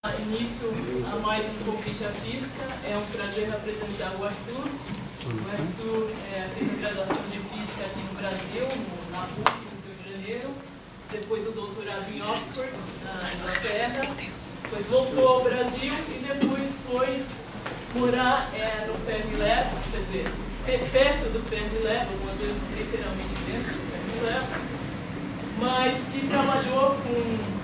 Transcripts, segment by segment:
Início a mais um convite à física. É um prazer apresentar o Arthur. O Arthur fez a graduação de física aqui no Brasil, na PUC, no Rio de Janeiro. Depois o doutorado em Oxford, na Inglaterra. Depois voltou ao Brasil e depois foi morar no Fermilab, quer dizer, ser perto do Fermilab, algumas vezes literalmente dentro do Fermilab, mas que trabalhou com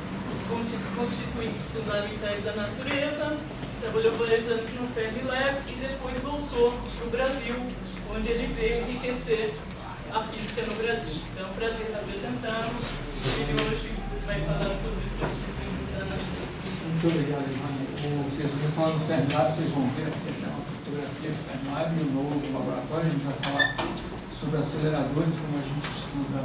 constituintes fundamentais da natureza, trabalhou por 2 anos no Fermilab e depois voltou para o Brasil, onde ele veio enriquecer a física no Brasil. Então é um prazer apresentá-lo. Ele hoje vai falar sobre os constituintes da natureza. Muito obrigado, Ivana. Vocês vão falar do Fermilab, vocês vão ver aqui tem uma fotografia do Fermilab e o novo laboratório. A gente vai falar sobre aceleradores, como a gente estuda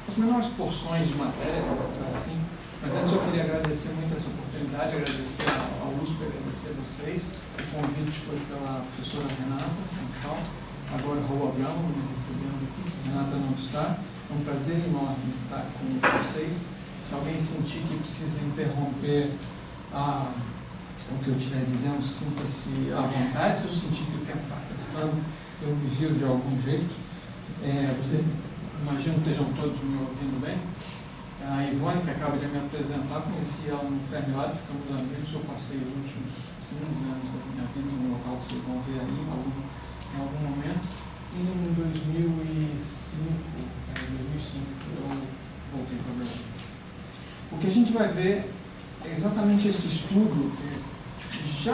as menores porções de matéria, assim. Mas antes eu queria agradecer muito essa oportunidade, agradecer ao USP, agradecer a vocês. O convite foi pela professora Renata, então, agora Rua Gama, me recebendo aqui. Renata não está. É um prazer enorme estar com vocês. Se alguém sentir que precisa interromper o que eu estiver dizendo, sinta-se à vontade. Se eu sentir que o tempo está apertando, eu me viro de algum jeito. Vocês imagino que estejam todos me ouvindo bem. A Ivone, que acaba de me apresentar, conheci ela no Fermilab, ficamos amigos. Eu passei os últimos 15 anos da minha vida no local que vocês vão ver aí em algum momento. E em 2005 eu voltei para o Brasil. O que a gente vai ver é exatamente esse estudo que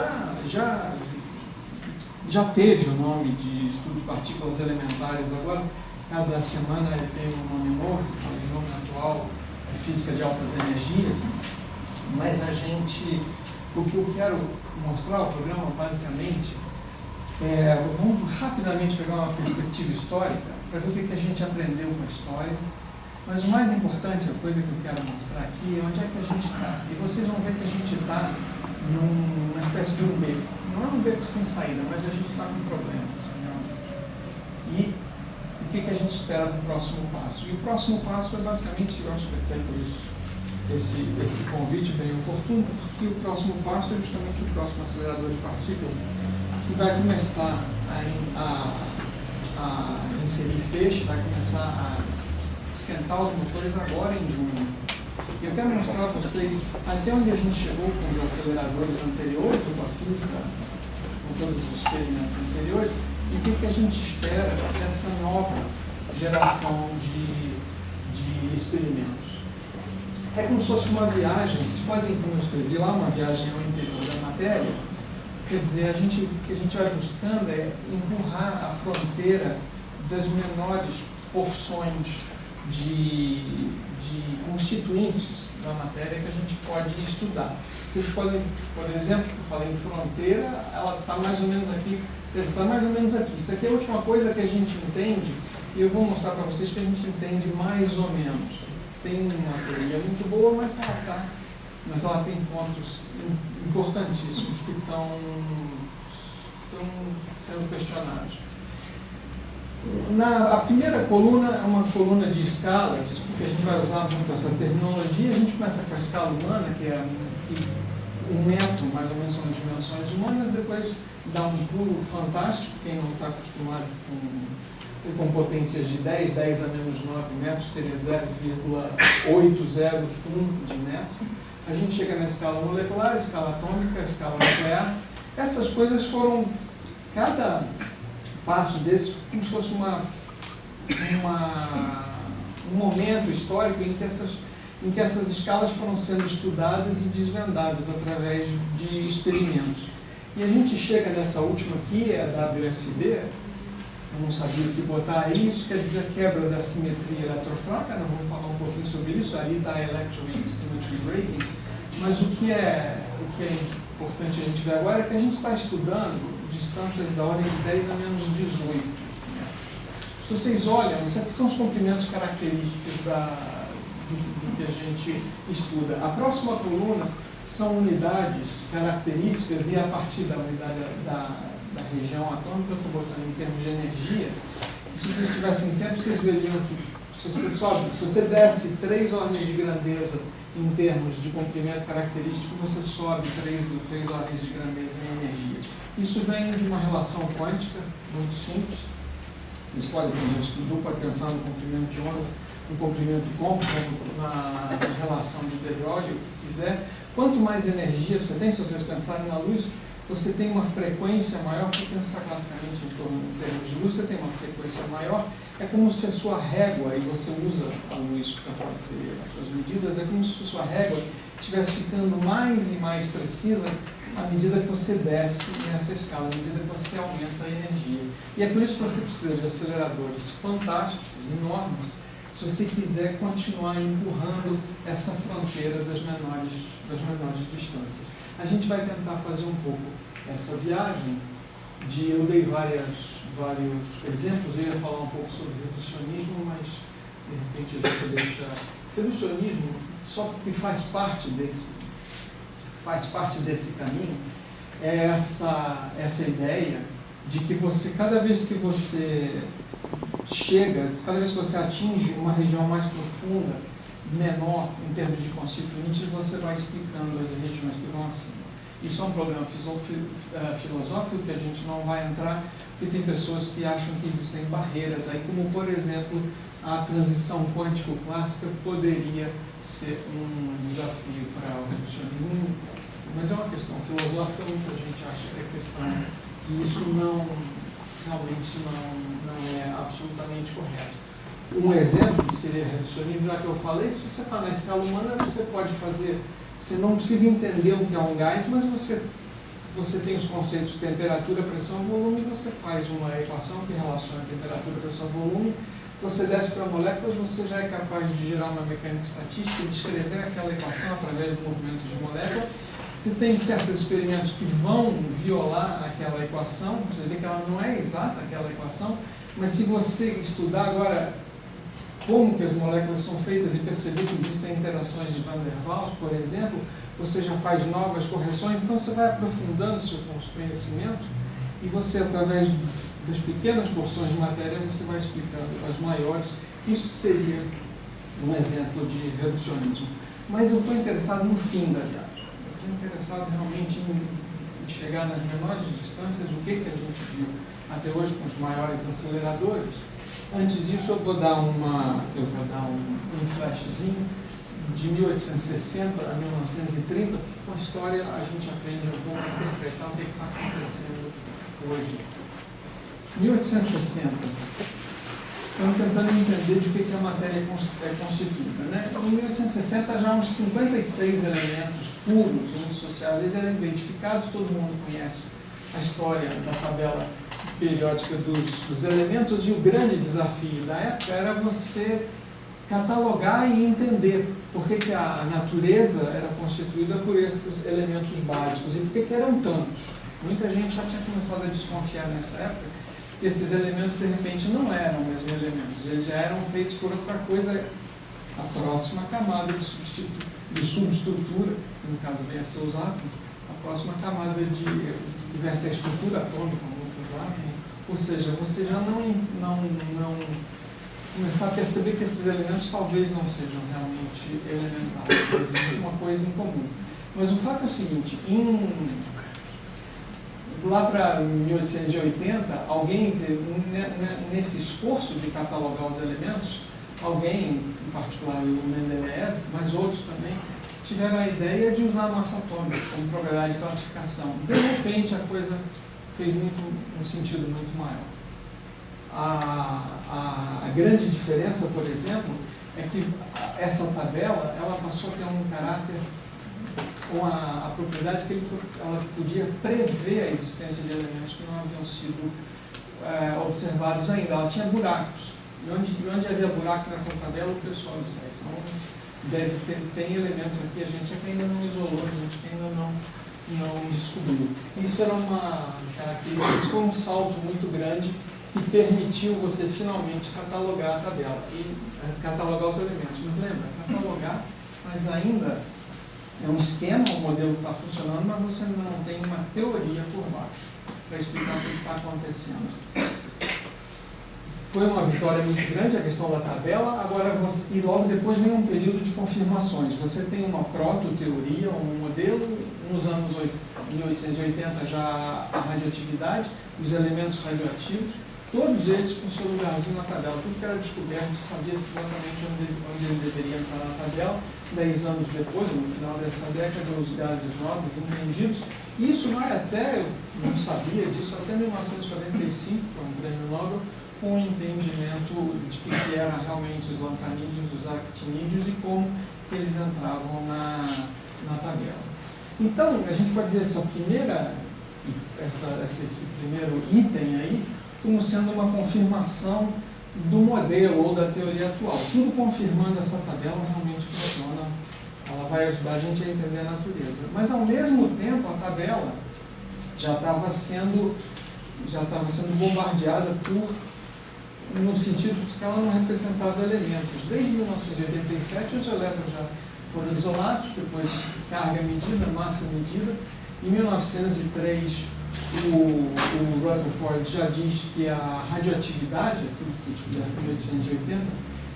já teve o nome de estudo de partículas elementares. Agora, cada semana ele tem um nome novo, o nome atual é Física de Altas Energias, mas o que eu quero mostrar, o programa basicamente, vamos rapidamente pegar uma perspectiva histórica, para ver o que a gente aprendeu com a história, mas o mais importante, a coisa que eu quero mostrar aqui, é onde é que a gente está. E vocês vão ver que a gente está numa espécie de um beco. Não é um beco sem saída, mas a gente está com problemas. E o que a gente espera do próximo passo? E o próximo passo é basicamente, eu acho que até por isso esse convite bem oportuno, porque o próximo passo é justamente o próximo acelerador de partículas, que vai começar a inserir feixe, vai começar a esquentar os motores agora em junho. E eu quero mostrar a vocês até onde a gente chegou com os aceleradores anteriores, ou com a física, com todos os experimentos anteriores, e o que a gente espera dessa nova geração de experimentos. É como se fosse uma viagem, vocês podem, como eu escrevi lá, uma viagem ao interior da matéria. Quer dizer, o que a gente vai buscando é empurrar a fronteira das menores porções de constituintes da matéria que a gente pode estudar. Vocês podem, por exemplo, eu falei em fronteira, ela está mais ou menos aqui. Está mais ou menos aqui. Isso aqui é a última coisa que a gente entende, e eu vou mostrar para vocês que a gente entende mais ou menos. Tem uma teoria muito boa, mas ela tem pontos importantíssimos que estão sendo questionados. A primeira coluna é uma coluna de escalas, porque a gente vai usar muito essa terminologia. A gente começa com a escala humana, que é 1 metro, mais ou menos, são as dimensões humanas. Depois dá um pulo fantástico, quem não está acostumado com potências de 10 a menos 9 metros, seria 0,801 de metro. A gente chega na escala molecular, escala atômica, escala nuclear. Essas coisas foram, cada passo desse, como se fosse um momento histórico em que essas escalas foram sendo estudadas e desvendadas através de experimentos. E a gente chega nessa última aqui, é a WSB, eu não sabia o que botar aí, isso quer dizer quebra da simetria eletrofrágil, nós vamos falar um pouquinho sobre isso, ali está a Electroweak Symmetry Breaking, mas o que é importante a gente ver agora é que a gente está estudando distâncias da ordem de 10 a menos 18. Se vocês olham, isso aqui são os comprimentos característicos do que a gente estuda. A próxima coluna são unidades características, e a partir da unidade da região atômica, eu estou botando em termos de energia. E se vocês tivessem tempo, vocês veriam que se você desce 3 ordens de grandeza em termos de comprimento característico, você sobe 3 ordens de grandeza em energia. Isso vem de uma relação quântica muito simples. Vocês podem, quem já estudou, pode pensar no comprimento de onda, no comprimento côncavo, na relação de de Broglie, o que quiser. Quanto mais energia você tem, se vocês pensarem na luz, você tem uma frequência maior, para pensar classicamente em termos de luz, você tem uma frequência maior, é como se a sua régua, e você usa a luz para fazer as suas medidas, é como se a sua régua estivesse ficando mais e mais precisa à medida que você desce nessa escala, à medida que você aumenta a energia. E é por isso que você precisa de aceleradores fantásticos, enormes, se você quiser continuar empurrando essa fronteira das menores distâncias. A gente vai tentar fazer um pouco essa viagem. Eu dei vários exemplos, eu ia falar um pouco sobre reducionismo, mas de repente a gente deixa... Reducionismo só porque faz parte desse caminho, é essa ideia de que você, cada vez que você atinge uma região mais profunda, menor em termos de constituintes, você vai explicando as regiões que vão acima. Isso é um problema filosófico que a gente não vai entrar, porque tem pessoas que acham que existem barreiras aí, como por exemplo a transição quântico-clássica poderia ser um desafio para o reducionismo, mas é uma questão filosófica. Muita gente acha que é questão que isso realmente não é absolutamente correto. Um exemplo que seria reducionismo, já que eu falei, se você está na escala humana, você pode fazer, você não precisa entender o que é um gás, mas você tem os conceitos de temperatura, pressão, volume, e você faz uma equação que relaciona temperatura, pressão, volume, você desce para moléculas, você já é capaz de gerar uma mecânica estatística e descrever aquela equação através do movimento de molécula. Você tem certos experimentos que vão violar aquela equação, você vê que ela não é exata, aquela equação, mas se você estudar agora como que as moléculas são feitas e perceber que existem interações de Van der Waals, por exemplo, você já faz novas correções, então você vai aprofundando o seu conhecimento e você, através das pequenas porções de matéria, você vai explicando as maiores. Isso seria um exemplo de reducionismo. Mas eu estou interessado no fim da viagem. Eu estou interessado realmente em chegar nas menores distâncias, o que a gente viu até hoje com os maiores aceleradores. Antes disso, eu vou dar um flashzinho de 1860 a 1930, porque com a história a gente aprende um pouco a interpretar o que está acontecendo hoje. 1860, estamos tentando entender de que a matéria é constituída. Né? Em 1860, já uns 56 elementos puros e insociáveis eram identificados, todo mundo conhece a história da tabela periódica dos elementos, e o grande desafio da época era você catalogar e entender por que a natureza era constituída por esses elementos básicos e por que eram tantos. Muita gente já tinha começado a desconfiar nessa época que esses elementos, de repente, não eram mesmo elementos, eles já eram feitos por outra coisa, a próxima camada de subestrutura, que no caso vem a ser os átomos, a próxima camada que vem a ser a estrutura atômica, ou seja, você já não começar a perceber que esses elementos talvez não sejam realmente elementares, existe uma coisa em comum. Mas o fato é o seguinte, lá para 1880, alguém, nesse esforço de catalogar os elementos, alguém, em particular o Mendeleev, mas outros também, tiveram a ideia de usar a massa atômica como probabilidade de classificação. De repente, a coisa fez um sentido muito maior. A grande diferença, por exemplo, é que essa tabela ela passou a ter um caráter, com a propriedade que ela podia prever a existência de elementos que não haviam sido observados ainda. Ela tinha buracos. E onde havia buracos nessa tabela, o pessoal disse, tem elementos aqui, a gente ainda não isolou, a gente ainda não descobriu. Isso era uma característica, isso foi um salto muito grande que permitiu você finalmente catalogar a tabela e catalogar os elementos. Mas lembra, catalogar, mas ainda é um esquema, o modelo está funcionando, mas você ainda não tem uma teoria por baixo para explicar o que está acontecendo. foi uma vitória muito grande, a questão da tabela. Agora, e logo depois vem um período de confirmações. Você tem uma proto-teoria, um modelo, nos anos 1880 já a radioatividade, os elementos radioativos, todos eles com seu lugarzinho na tabela. Tudo que era descoberto, sabia exatamente onde ele deveria entrar na tabela. 10 anos depois, no final dessa década, os gases nobres entendidos. Isso vai até, eu não sabia disso, até 1945, foi um prêmio Nobel, com o entendimento de que eram realmente os lantanídeos, os actinídeos e como que eles entravam na tabela. Então, a gente pode ver esse primeiro item aí como sendo uma confirmação do modelo ou da teoria atual. Tudo confirmando essa tabela realmente funciona, ela vai ajudar a gente a entender a natureza. Mas, ao mesmo tempo, a tabela já estava sendo bombardeada no sentido de que ela não representava elementos. Desde 1987, os elétrons já foram isolados, depois carga medida, massa medida. Em 1903, o Rutherford já diz que a radioatividade, aquilo que foi descoberto em 1880,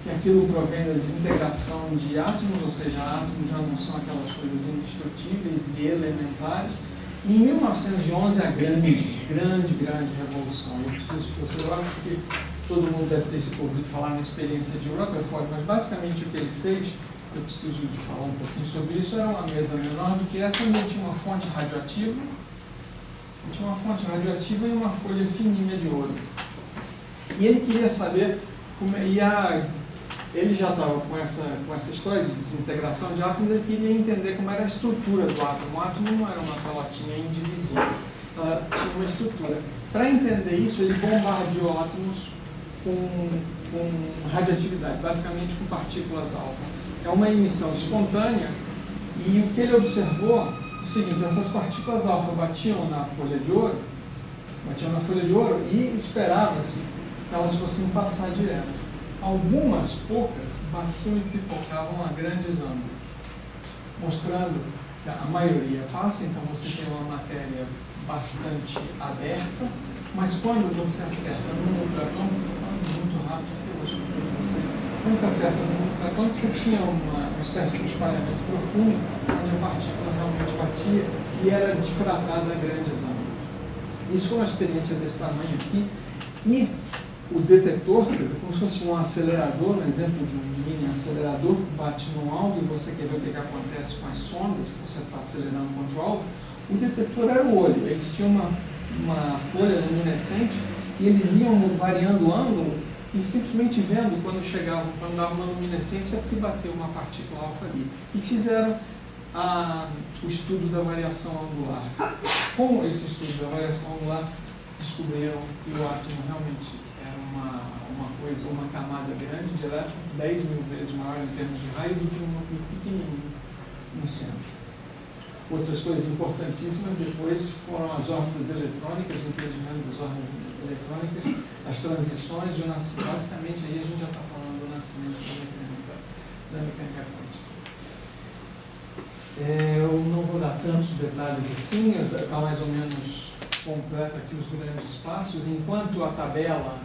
que aquilo provém da desintegração de átomos, ou seja, átomos já não são aquelas coisas indestrutíveis e elementares. E em 1911, a grande revolução. Eu acho que todo mundo deve ter ouvido falar na experiência de Rutherford, mas basicamente o que ele fez, eu preciso de falar um pouquinho sobre isso, era uma mesa menor do que essa, onde tinha uma fonte radioativa, e uma folha fininha de ouro. E ele queria saber como ele já estava com essa história de desintegração de átomos, ele queria entender como era a estrutura do átomo. O átomo não era uma pelotinha indivisível, ela tinha uma estrutura. Para entender isso, ele bombardeou átomos com radioatividade, basicamente com partículas alfa. É uma emissão espontânea, e o que ele observou é o seguinte: essas partículas alfa batiam na folha de ouro, e esperava-se que elas fossem passar direto. Algumas poucas batiam e pipocavam a grandes ângulos, mostrando que a maioria passa. Então você tem uma matéria bastante aberta, mas quando você acerta no núcleo atômico, estou falando muito rápido, porque eu acho que quando você acerta no núcleo atômico, você tinha uma espécie de espalhamento profundo, onde a partícula realmente batia e era difratada a grandes ângulos. Isso foi uma experiência desse tamanho aqui, e o detetor, quer dizer, como se fosse um acelerador, um exemplo de um mini acelerador que bate num alvo e você quer ver o que acontece com as sondas que você está acelerando contra o alvo. O detetor era o olho, eles tinham uma folha luminescente e eles iam variando o ângulo e simplesmente vendo quando dava uma luminescência que bateu uma partícula alfa ali. E fizeram o estudo da variação angular. Com esse estudo da variação angular, descobriram que o átomo realmente era uma camada grande de elétrons, 10.000 vezes maior em termos de raio do que um núcleo pequenininho no centro. Outras coisas importantíssimas depois foram as órbitas eletrônicas, o entendimento das órbitas eletrônicas, as transições, basicamente aí a gente já está falando do nascimento da mecânica quântica. Eu não vou dar tantos detalhes assim, está mais ou menos completa aqui os grandes passos. Enquanto a tabela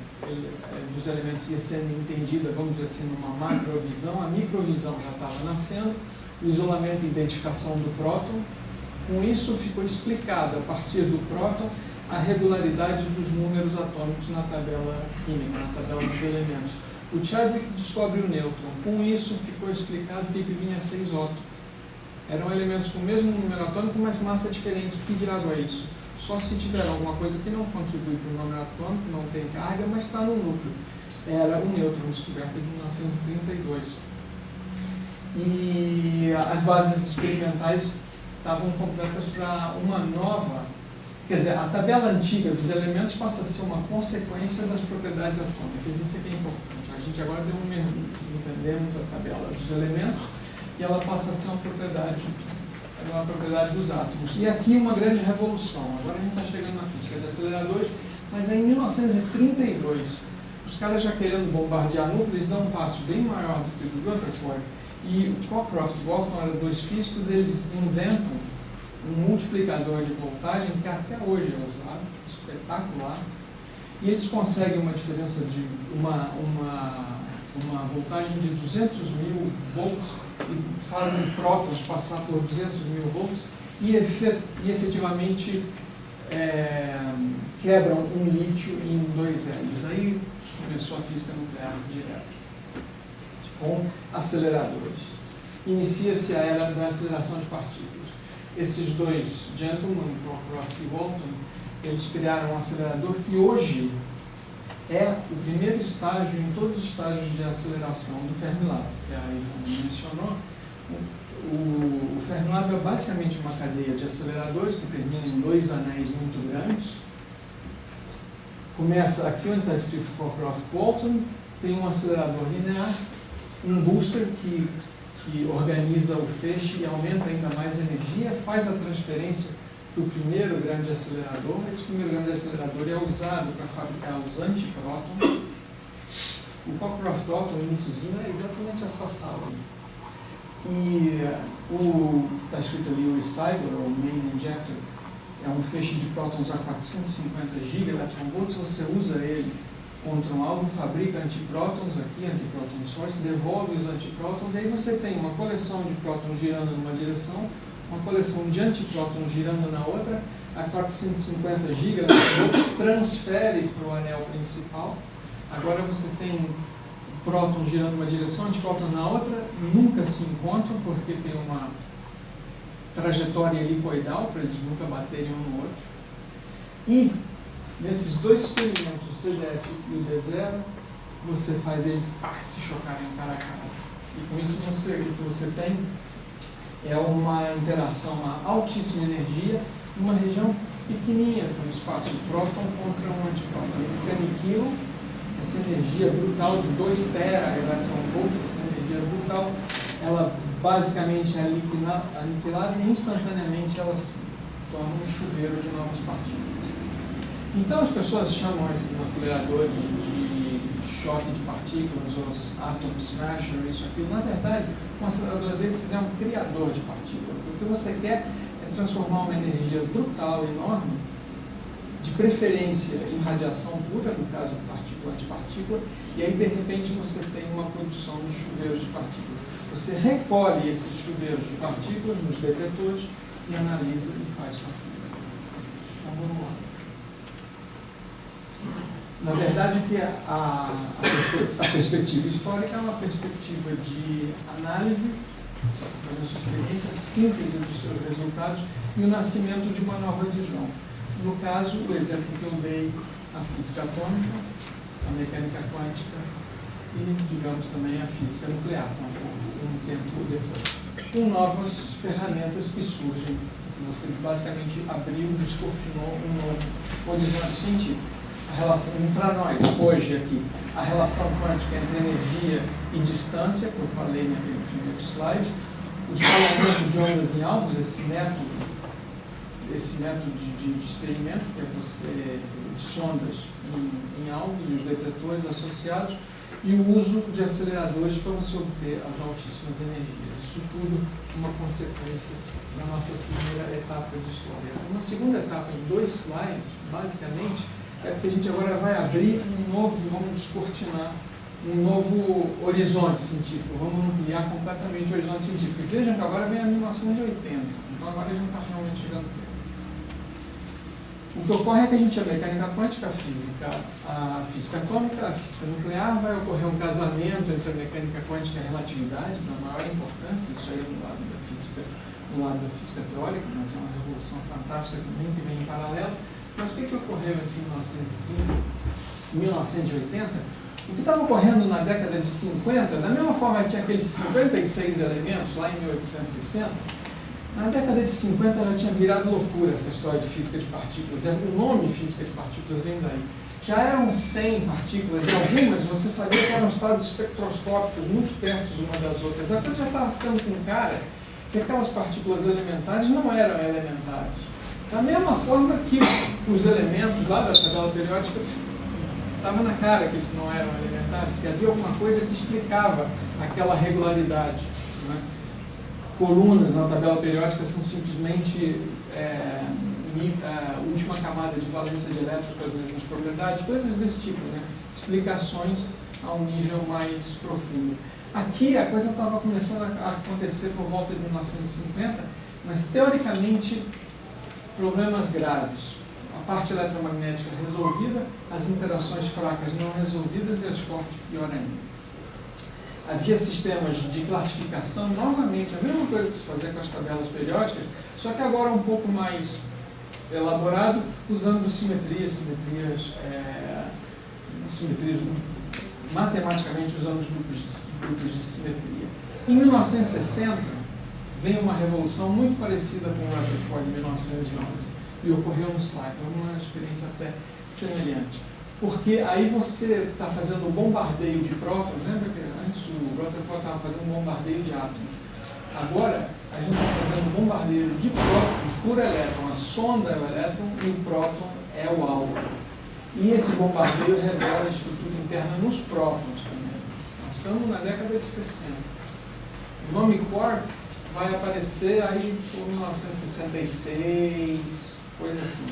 dos elementos ia sendo entendida, vamos dizer assim, numa macrovisão, a microvisão já estava nascendo, o isolamento e identificação do próton. Com isso ficou explicado, a partir do próton, a regularidade dos números atômicos na tabela química, na tabela dos elementos. O Chadwick descobre o nêutron. Com isso ficou explicado que vinha 6 isótopos. Eram elementos com o mesmo número atômico, mas massa diferente. Que diabo é isso? Só se tiver alguma coisa que não contribui para o número atômico, não tem carga, mas está no núcleo. Era o nêutron, descoberto em 1932. E as bases experimentais estavam completas para uma nova, quer dizer, a tabela antiga dos elementos passa a ser uma consequência das propriedades atômicas. Isso aqui é importante. A gente agora deu um mergulho, entendemos a tabela dos elementos e ela passa a ser uma propriedade dos átomos. E aqui uma grande revolução. Agora a gente está chegando na física de aceleradores, mas em 1932, os caras já querendo bombardear núcleos, eles dão um passo bem maior do que o do Rutherford. E o Cockcroft e Wolfram eram 2 físicos, eles inventam um multiplicador de voltagem que até hoje é usado, espetacular, e eles conseguem uma diferença de uma voltagem de 200.000 volts e fazem prótons passar por 200.000 volts e efetivamente quebram um lítio em 2 hélios. Aí começou a física nuclear direto, com aceleradores. Inicia-se a era da aceleração de partículas. Esses dois gentlemen, Cockcroft e Walton, eles criaram um acelerador que hoje é o primeiro estágio em todos os estágios de aceleração do Fermilab, que a Ivone mencionou. O Fermilab é basicamente uma cadeia de aceleradores que termina em 2 anéis muito grandes. Começa aqui onde está escrito Cockcroft Walton, tem um acelerador linear, um booster que organiza o feixe e aumenta ainda mais a energia, faz a transferência para o primeiro grande acelerador. Esse primeiro grande acelerador é usado para fabricar os antiprótons. O Cockcroft Walton, o iniciozinho, é exatamente essa sala. E está escrito ali o Receiver, ou Main Injector, é um feixe de prótons a 450 gigaelectronvolts. Você usa ele contra um alvo, fabrica antiprótons aqui, antipróton source, devolve os antiprótons, e aí você tem uma coleção de prótons girando numa direção, uma coleção de antiprótons girando na outra, a 450 gigaelectronvolts, transfere para o anel principal. Agora você tem prótons girando numa direção, antipróton na outra, nunca se encontram porque tem uma trajetória helicoidal para eles nunca baterem um no outro. E nesses dois experimentos, o CDF e o D0, você faz eles se chocarem cara a cara. E com isso o que você tem é uma interação a altíssima energia numa região pequenininha, com espaço de próton contra um antipróton. Eles se aniquilam, essa energia brutal de 2 teraelectronvolts, essa energia brutal, ela basicamente é aniquilada e instantaneamente ela se torna um chuveiro de novas partículas. Então as pessoas chamam esses aceleradores de choque de partículas, ou atom smasher, isso aqui. Na verdade, um acelerador desses é um criador de partículas. O que você quer é transformar uma energia brutal, enorme, de preferência em radiação pura, no caso de partícula antipartícula, e aí de repente você tem uma produção de chuveiros de partículas. Você recolhe esses chuveiros de partículas nos detetores e analisa e faz sua física. Então vamos lá. Na verdade, que a perspectiva histórica é uma perspectiva de análise, fazendo sua experiência, síntese dos seus resultados e o nascimento de uma nova visão. No caso, o exemplo que eu dei, a física atômica, a mecânica quântica e, digamos, também a física nuclear, um tempo depois, com novas ferramentas que surgem. Você basicamente abriu, descortinou um novo horizonte científico. A relação, para nós, hoje aqui, a relação quântica entre energia e distância, que eu falei naquele primeiro slide, o espalhamento de ondas em alvos, esse método de experimento, que é você de sondas em alvos e os detetores associados, e o uso de aceleradores para você obter as altíssimas energias. Isso tudo uma consequência da nossa primeira etapa de história. Uma segunda etapa, em 2 slides, basicamente, é porque a gente agora vai abrir um novo, vamos descortinar, um novo horizonte científico, vamos ampliar completamente o horizonte científico. E vejam que agora vem a 1980, então agora a gente está realmente chegando perto. O que ocorre é que a gente, a mecânica quântica, a física atômica, a física nuclear, vai ocorrer um casamento entre a mecânica quântica e a relatividade, da maior importância, isso aí é do lado da física teórica, mas é uma revolução fantástica também que vem em paralelo. Mas o que ocorreu entre 1930 e 1980? O que estava ocorrendo na década de 50, da mesma forma que tinha aqueles 56 elementos lá em 1860, na década de 50 já tinha virado loucura essa história de física de partículas. O nome física de partículas vem daí. Já eram 100 partículas e algumas você sabia que eram estados espectroscópicos muito perto uma das outras. A coisa já estava ficando com cara que aquelas partículas elementares não eram elementares. Da mesma forma que os elementos lá da tabela periódica estavam na cara que eles não eram elementares, que havia alguma coisa que explicava aquela regularidade. Né? Colunas na tabela periódica são simplesmente última camada de valência de elétrons com as mesmas propriedades, coisas desse tipo, né? Explicações a um nível mais profundo. Aqui a coisa estava começando a acontecer por volta de 1950, mas teoricamente problemas graves. A parte eletromagnética resolvida, as interações fracas não resolvidas e as fortes pior ainda. Havia sistemas de classificação, novamente, a mesma coisa que se fazia com as tabelas periódicas, só que agora um pouco mais elaborado, usando simetrias, matematicamente usando os grupos de simetria. Em 1960, vem uma revolução muito parecida com o Rutherford de 1911, e ocorreu no SLAC, uma experiência até semelhante. Porque aí você está fazendo um bombardeio de prótons, lembra que antes o Rutherford estava fazendo um bombardeio de átomos. Agora, a gente está fazendo um bombardeio de prótons por elétron. A sonda é o elétron e o próton é o alvo. E esse bombardeio revela a estrutura interna nos prótons também. Nós estamos na década de 60. O nome quark vai aparecer aí por 1966, coisa assim.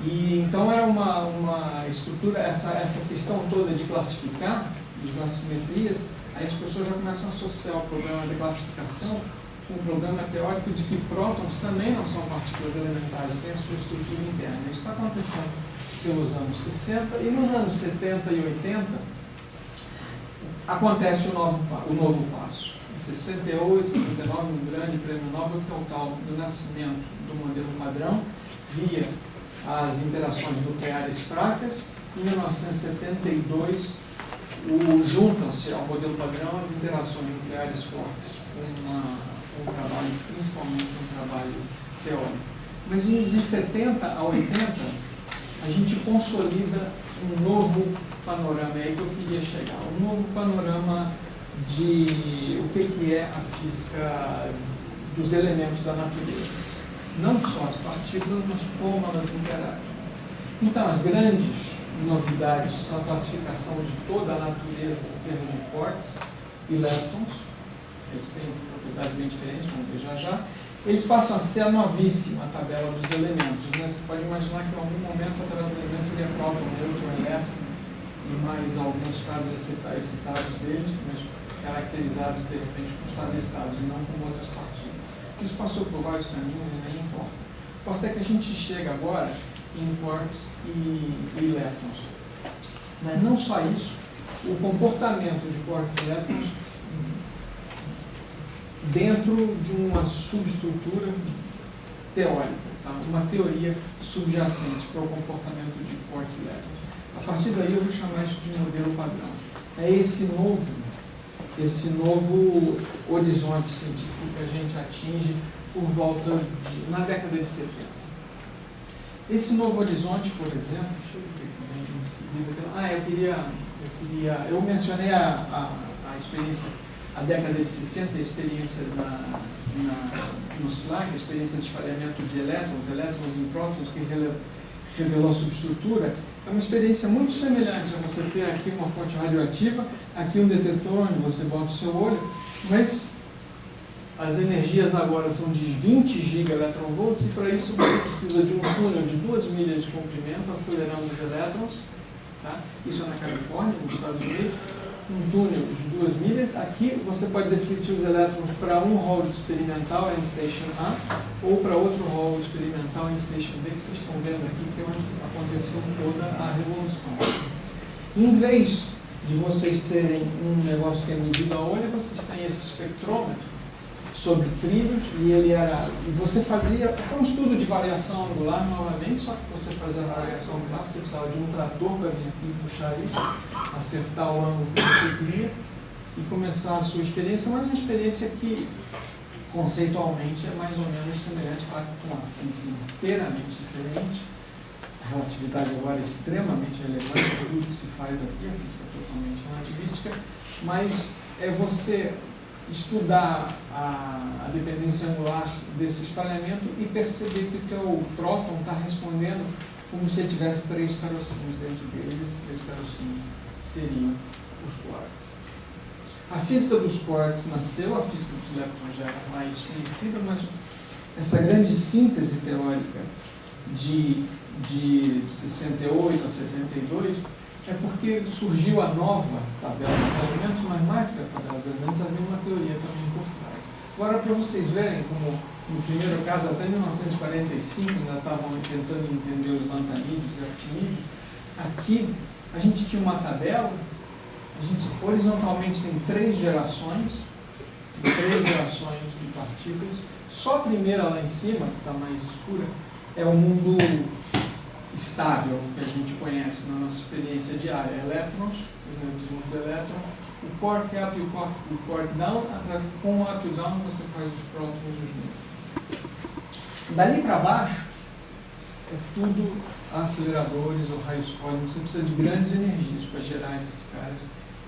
E então era uma estrutura, essa questão toda de classificar, de usar simetrias, aí as pessoas já começam a associar o problema de classificação com o problema teórico de que prótons também não são partículas elementares, têm a sua estrutura interna. Isso está acontecendo pelos anos 60 e nos anos 70 e 80 acontece o novo passo. Em 68, 69, um grande prêmio Nobel, que é o tal do nascimento do modelo padrão, via as interações nucleares fracas. Em 1972, juntam-se ao modelo padrão as interações nucleares fortes, um trabalho, principalmente um trabalho teórico. Mas de 70 a 80, a gente consolida um novo panorama, é aí que eu queria chegar, um novo panorama de o que é a física dos elementos da natureza. Não só as partículas, mas como elas interagem. Então, as grandes novidades são a classificação de toda a natureza em termos de quarks e leptons. Eles têm propriedades bem diferentes, vamos ver já já. Eles passam a ser a novíssima tabela dos elementos. Né? Você pode imaginar que em algum momento a tabela dos elementos seria próton, nêutron, elétron e mais alguns estados excitados deles, mas caracterizados de repente como estados excitados e não como outras partículas. Isso passou por vários caminhos e nem importa. O que importa é que a gente chega agora em quarks e elétrons. Mas não só isso, o comportamento de quarks e elétrons dentro de uma subestrutura teórica, tá? Uma teoria subjacente para o comportamento de quarks e elétrons. A partir daí eu vou chamar isso de modelo padrão. É esse novo horizonte científico que a gente atinge por volta na década de 70. Esse novo horizonte, por exemplo, deixa eu ver aqui em seguida. Eu mencionei a experiência, a década de 60, a experiência no SLAC, a experiência de espalhamento de elétrons em prótons, que revelou a subestrutura. É uma experiência muito semelhante a você ter aqui uma fonte radioativa, aqui um detetor onde você bota o seu olho, mas as energias agora são de 20 gigaelectronvolts e para isso você precisa de um túnel de 2 milhas de comprimento acelerando os elétrons, tá? Isso é na Califórnia, nos Estados Unidos. Um túnel de 2 milhas. Aqui você pode refletir os elétrons para um hall experimental em Station A ou para outro hall experimental em Station B, que vocês estão vendo aqui, que é onde aconteceu toda a revolução. Em vez de vocês terem um negócio que é medido a olho, vocês têm esse espectrômetro sobre trilhos e você fazia, foi um estudo de variação angular novamente, só que você fazia a variação angular, você precisava de um trator para vir aqui e puxar isso, acertar o ângulo que você queria e começar a sua experiência, mas uma experiência que conceitualmente é mais ou menos semelhante, claro, com uma física inteiramente diferente. A relatividade agora é extremamente relevante, tudo que se faz aqui, a física é totalmente relativística, mas é você estudar a dependência angular desse espalhamento e perceber que o teu próton está respondendo como se ele tivesse 3 carocinhos dentro dele. Esses 3 carocinhos seriam os quarks. A física dos quarks nasceu, a física dos leptons já era mais conhecida, mas essa grande síntese teórica de 68 a 72 é porque surgiu a nova tabela dos elementos, mas mais que a tabela dos elementos, havia uma teoria também por trás. Agora, para vocês verem como, no primeiro caso, até 1945, ainda estavam tentando entender os lantanídeos e actinídeos, aqui a gente tinha uma tabela, a gente horizontalmente tem 3 gerações de partículas. Só a primeira lá em cima, que está mais escura, é o mundo estável que a gente conhece na nossa experiência diária. Elétrons, os neutrinos do elétron, o quark up e o quark down. Com o up e o down você faz os prótons e os nêutrons. Dali para baixo é tudo aceleradores ou raios cósmicos. Você precisa de grandes energias para gerar esses caras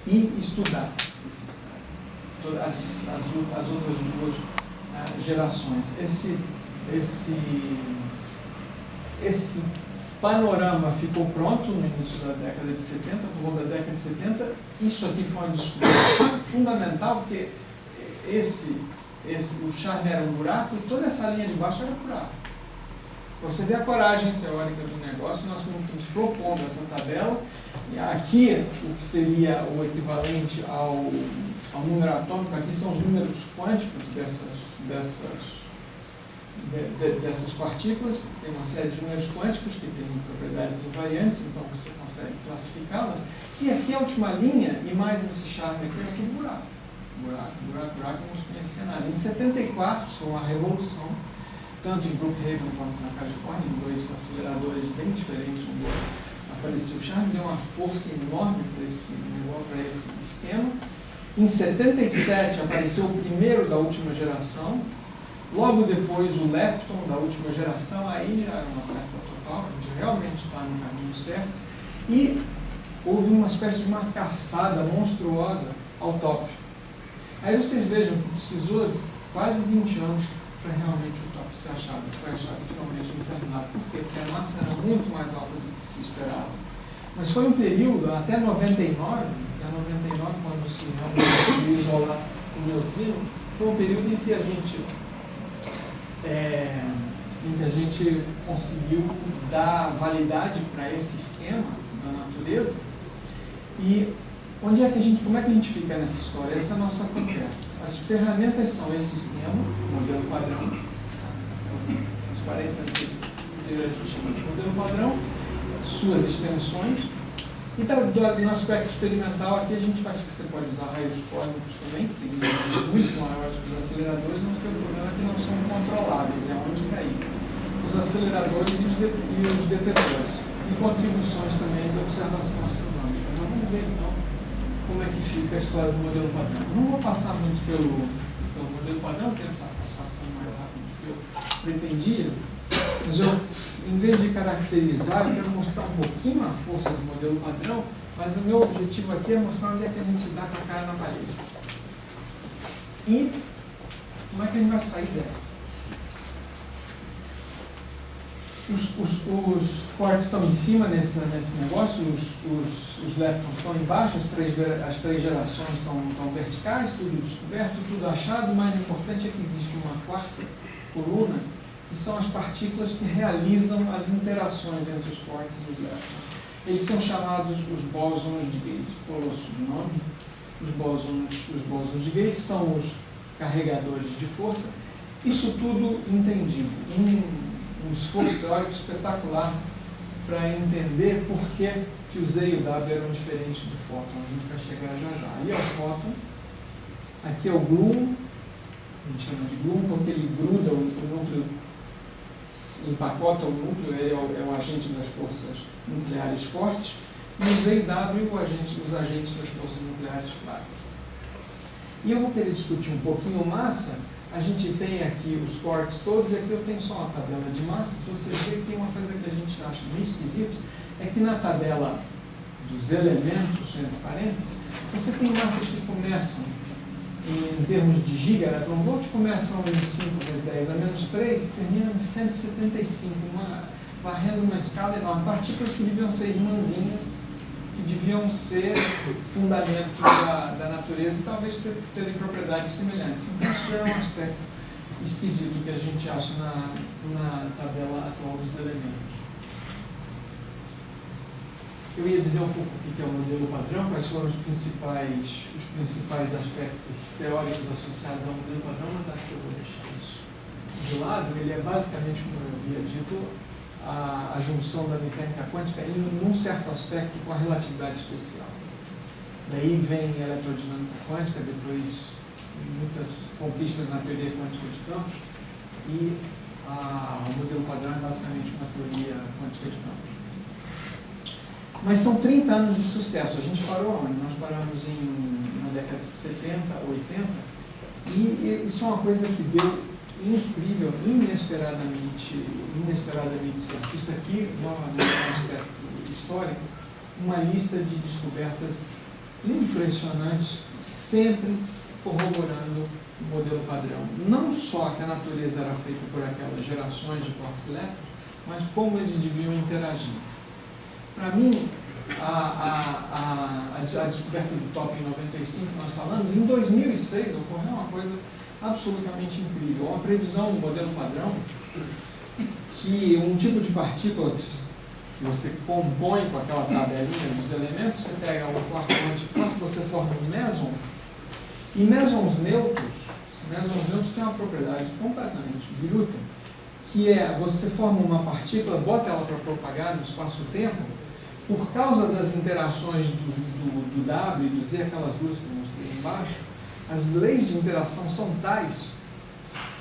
e estudar esses caras. As outras duas gerações. Esse panorama ficou pronto no início da década de 70, por volta da década de 70. Isso aqui foi uma descoberta fundamental, porque o charme era um buraco e toda essa linha de baixo era buraco. Você vê a coragem teórica do negócio, nós estamos propondo essa tabela, e aqui o que seria o equivalente ao número atômico, aqui são os números quânticos dessas partículas. Tem uma série de números quânticos que têm propriedades invariantes, então você consegue classificá-las. E aqui a última linha, e mais esse charme aqui, é tudo buraco. Buraco, não se conhecia nada. Em 74, foi uma revolução, tanto em Brookhaven quanto na Califórnia, em 2 aceleradores bem diferentes um do outro. Apareceu o charme, deu uma força enorme para esse negócio, para esse esquema. Em 77 apareceu o primeiro da última geração. Logo depois o lepton da última geração. Aí já era uma festa total, a gente realmente está no caminho certo. E houve uma espécie de uma caçada monstruosa ao top. Aí vocês vejam que precisou de quase 20 anos para realmente o top ser achado. Foi achado finalmente no Fermat. Por quê? Porque a massa era muito mais alta do que se esperava. Mas foi um período, até 99, quando se realmente conseguiu isolar o neutrino, foi um período em que a gente conseguiu dar validade para esse esquema da natureza. E como é que a gente fica nessa história? Essa é a nossa conversa. As ferramentas são esse esquema, modelo padrão, transparência a gente chama de modelo padrão, suas extensões. E no aspecto experimental, aqui a gente faz que você pode usar raios cósmicos também, que tem muito maiores que os aceleradores, mas o problema é que não são controláveis, é onde cair. Os aceleradores e os detetores. E contribuições também da observação astronômica. Mas vamos ver então como é que fica a história do modelo padrão. Não vou passar muito pelo modelo padrão, que está passando mais rápido do que eu pretendia, mas em vez de caracterizar, eu quero mostrar um pouquinho a força do modelo padrão, mas o meu objetivo aqui é mostrar onde é que a gente dá com a cara na parede. E como é que a gente vai sair dessa? Os quarks estão em cima nesse negócio, os leptons estão embaixo, as três gerações estão verticais, tudo descoberto, tudo achado. O mais importante é que existe uma quarta coluna, que são as partículas que realizam as interações entre os quarks e os leptons. Eles são chamados os bósons de Gauge, colosso de nome. Os bósons de Gauge são os carregadores de força. Isso tudo entendido. Um esforço teórico espetacular para entender por que o Z e o W eram diferentes do fóton. A gente vai chegar já. Aí é o fóton, aqui é o gluon, a gente chama de gluon porque ele gruda o núcleo, empacota o núcleo, ele é o agente das forças nucleares fortes, e o Z e W, os agentes das forças nucleares fracas. E eu vou querer discutir um pouquinho massa. A gente tem aqui os quarks todos, e aqui eu tenho só uma tabela de massas. Vocês veem que tem uma coisa que a gente acha meio esquisito, é que na tabela dos elementos, entre parênteses, você tem massas que começam em termos de gigaelectronvolts, começam em 5 vezes 10 a menos 3 e terminam em 175, varrendo uma escala enorme. Partículas que deviam ser irmãzinhas, que deviam ser fundamentos da natureza e talvez terem propriedades semelhantes. Então, isso é um aspecto esquisito que a gente acha na tabela atual dos elementos. Eu ia dizer um pouco o que é o modelo padrão, quais foram os principais aspectos teóricos associados ao modelo padrão, mas acho que eu vou deixar isso de lado. Ele é basicamente, como eu havia dito, a junção da mecânica quântica num certo aspecto com a relatividade especial. Daí vem a eletrodinâmica quântica, depois muitas conquistas na teoria quântica de campos, e o modelo padrão é basicamente uma teoria quântica de campos. Mas são 30 anos de sucesso. A gente parou onde? Nós paramos na década de 70, 80, e isso é uma coisa que deu incrível, inesperadamente certo. Isso aqui, novamente, é um aspecto histórico, uma lista de descobertas impressionantes, sempre corroborando o modelo padrão. Não só que a natureza era feita por aquelas gerações de corpos elétricos, mas como eles deviam interagir. Para mim, a descoberta do top em 95, nós falamos, em 2006 ocorreu uma coisa absolutamente incrível. Uma previsão do modelo padrão que um tipo de partículas que você compõe com aquela tabelinha dos elementos, você pega um quarto antiquarto, você forma um meson, e mesons neutros têm uma propriedade completamente bruta, que é, você forma uma partícula, bota ela para propagar no espaço-tempo, por causa das interações do W e do Z, aquelas duas que eu mostrei embaixo, as leis de interação são tais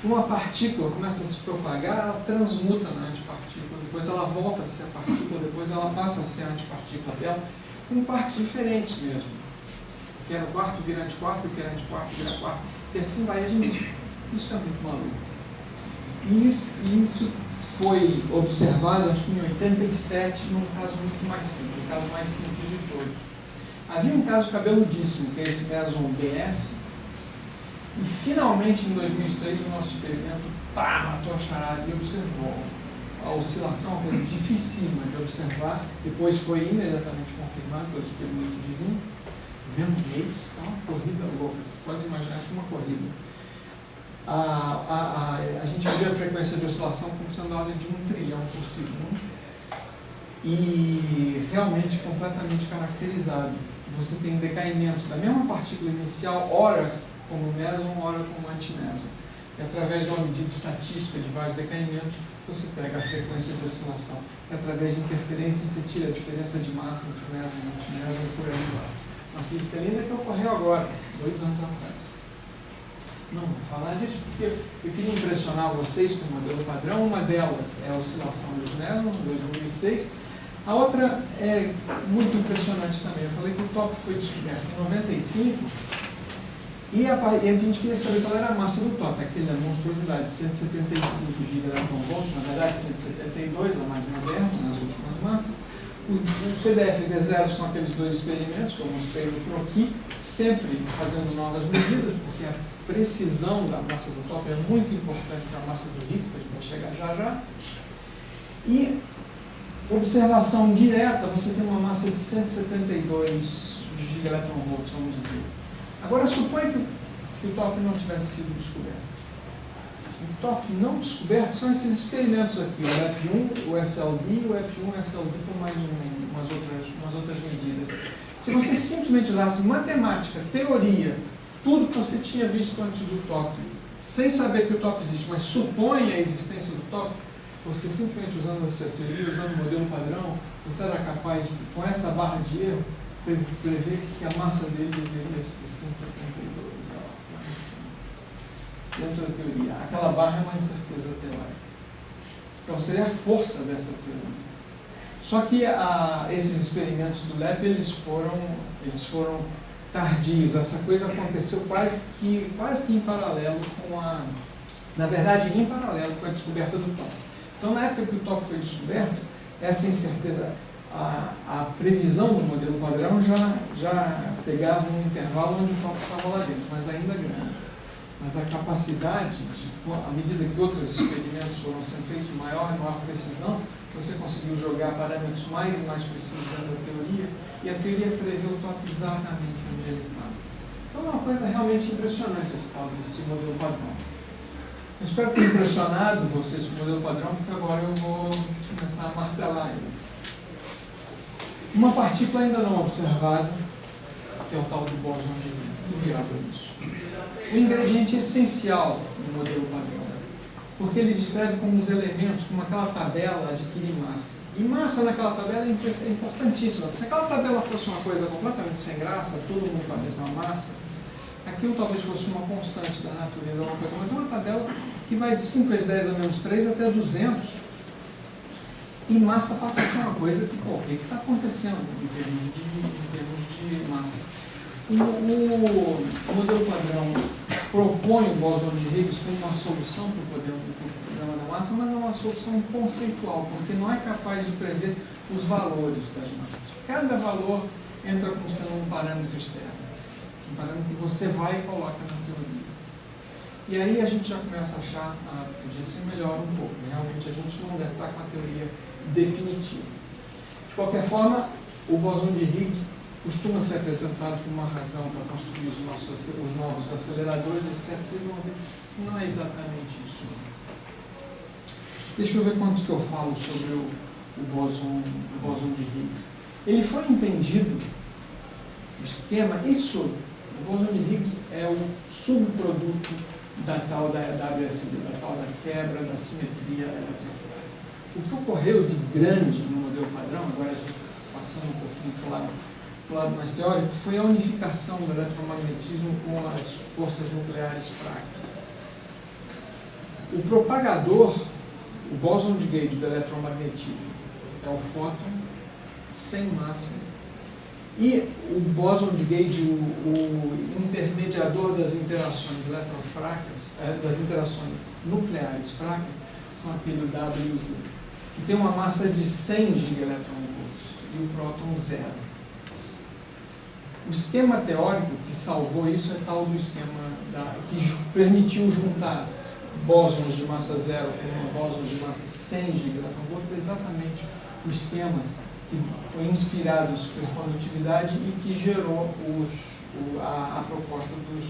que uma partícula começa a se propagar, ela transmuta na antipartícula, depois ela volta a ser a partícula, depois ela passa a ser a antipartícula dela, com partes diferentes mesmo. O que era quarto vira antiquarto, o que era antiquarto vira quarto, e assim vai. A gente, isso é muito maluco. E isso foi observado, acho que em 87, num caso muito mais simples, o caso mais simples de todos. Havia um caso cabeludíssimo, que é esse meson BS, e finalmente, em 2006, o nosso experimento matou a charada e observou. A oscilação é uma coisa dificílima de observar, depois foi imediatamente confirmado pelo experimento vizinho, mesmo mês, é uma corrida louca, você pode imaginar isso como uma corrida. A gente vê a frequência de oscilação como sendo a ordem de 1 trilhão por segundo, e realmente completamente caracterizado. Você tem decaimentos da mesma partícula inicial, ora como meson, ora como antimeson. E através de uma medida estatística de vários decaimentos, você pega a frequência de oscilação. E através de interferência, você tira a diferença de massa entre meson e antimeson e por aí vai. Uma física linda que ocorreu agora, 2 anos atrás. Não vou falar disso porque eu queria impressionar vocês com o modelo padrão. Uma delas é a oscilação dos mesons, em 2006. A outra é muito impressionante também. Eu falei que o top foi descoberto em 95 e a gente queria saber qual era a massa do top. Aquela monstruosidade de 175 gigaelectronvolts, na verdade 172, a mais moderna, nas últimas massas. O CDF e D0 são aqueles dois experimentos que eu mostrei no croquis, sempre fazendo novas medidas, porque a precisão da massa do top é muito importante para a massa do Higgs, que a gente vai chegar já já. E observação direta, você tem uma massa de 172 gigaelectronvolts, vamos dizer. Agora, suponha que o top não tivesse sido descoberto. O top não descoberto são esses experimentos aqui, o EP1, o SLD, o EP1 e o SLD com mais umas outras medidas. Se você simplesmente usasse matemática, teoria, tudo que você tinha visto antes do top, sem saber que o top existe, mas supõe a existência do top, você simplesmente usando essa teoria, usando o modelo padrão, você era capaz, com essa barra de erro, prever que a massa dele deveria ser 172. Dentro da teoria. Aquela barra é uma incerteza teórica. Então seria a força dessa teoria. Só que esses experimentos do LEP, eles foram tardios. Essa coisa aconteceu quase que em paralelo com na verdade, em paralelo com a descoberta do top. Então, na época que o top foi descoberto, essa incerteza, a previsão do modelo padrão já pegava um intervalo onde o top estava lá dentro, mas ainda grande. Mas a capacidade, à medida que outros experimentos foram sendo feitos, maior e maior precisão, você conseguiu jogar parâmetros mais e mais precisos dentro da teoria, e a teoria prevê o top exatamente onde ele está. Então é uma coisa realmente impressionante esse tal desse modelo padrão. Eu espero ter impressionado vocês com o modelo padrão, porque agora eu vou começar a martelar ele. Uma partícula ainda não observada, que é o tal do bóson de Higgs. Que diabo é isso? O ingrediente essencial do modelo padrão, porque ele descreve como os elementos, como aquela tabela adquire massa. E massa naquela tabela é importantíssima. Se aquela tabela fosse uma coisa completamente sem graça, todo mundo com a mesma massa, aquilo talvez fosse uma constante da natureza, mas é uma tabela que vai de 5 vezes 10 a menos 3 até 200. E massa passa a ser uma coisa que, pô, o que está acontecendo em termos de massa? O modelo padrão propõe o bóson de Higgs como uma solução para o problema da massa, mas é uma solução conceitual, porque não é capaz de prever os valores das massas. Cada valor entra como sendo um parâmetro externo, um parâmetro que você vai e coloca na teoria. E aí a gente já começa a achar, podia ser melhor um pouco, realmente a gente não deve estar com a teoria definitiva. De qualquer forma, o bóson de Higgs costuma ser apresentado como uma razão para construir os novos aceleradores, etc. Vocês vão ver que não é exatamente isso. Deixa eu ver quanto que eu falo sobre o bóson de Higgs. Ele foi entendido, o esquema, o bóson de Higgs é o subproduto da tal da WSD, da tal da quebra da simetria eletrofrágil. O que ocorreu de grande no modelo padrão, agora a gente passando um pouquinho para o lado mais teórico, foi a unificação do eletromagnetismo com as forças nucleares fracas. O propagador, o bóson de Gauge do eletromagnetismo, é o fóton sem massa. E o bóson de Gauge, o intermediador das interações eletrofracas, das interações nucleares fracas, são aquele W e o Z, que tem uma massa de 100 gigaelectronvolts e o próton zero. O esquema teórico que salvou isso é tal do esquema que permitiu juntar bósons de massa zero com bósons de massa 100 gigaelectronvolts, é exatamente o esquema que foi inspirado em supercondutividade e que gerou a proposta dos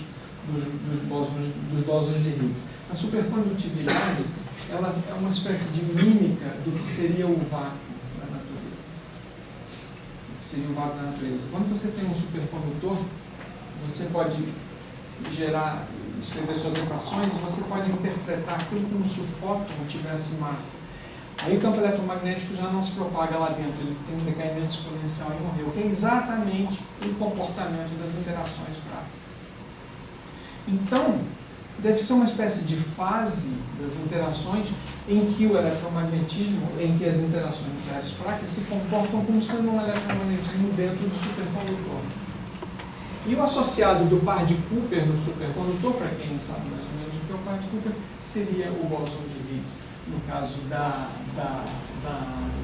bósons de Higgs. A supercondutividade ela é uma espécie de mímica do que seria o vácuo da natureza. Seria o vácuo da natureza. Quando você tem um supercondutor, você pode escrever suas equações e você pode interpretar aquilo como se o fóton tivesse massa. Aí o campo eletromagnético já não se propaga lá dentro, ele tem um decaimento exponencial e morreu, que é exatamente o comportamento das interações fracas. Então, deve ser uma espécie de fase das interações em que o eletromagnetismo, em que as interações nucleares fracas se comportam como sendo um eletromagnetismo dentro do supercondutor. E o associado do par de Cooper no supercondutor, para quem sabe mais ou menos o que é o par de Cooper, seria o bóson de Higgs, no caso da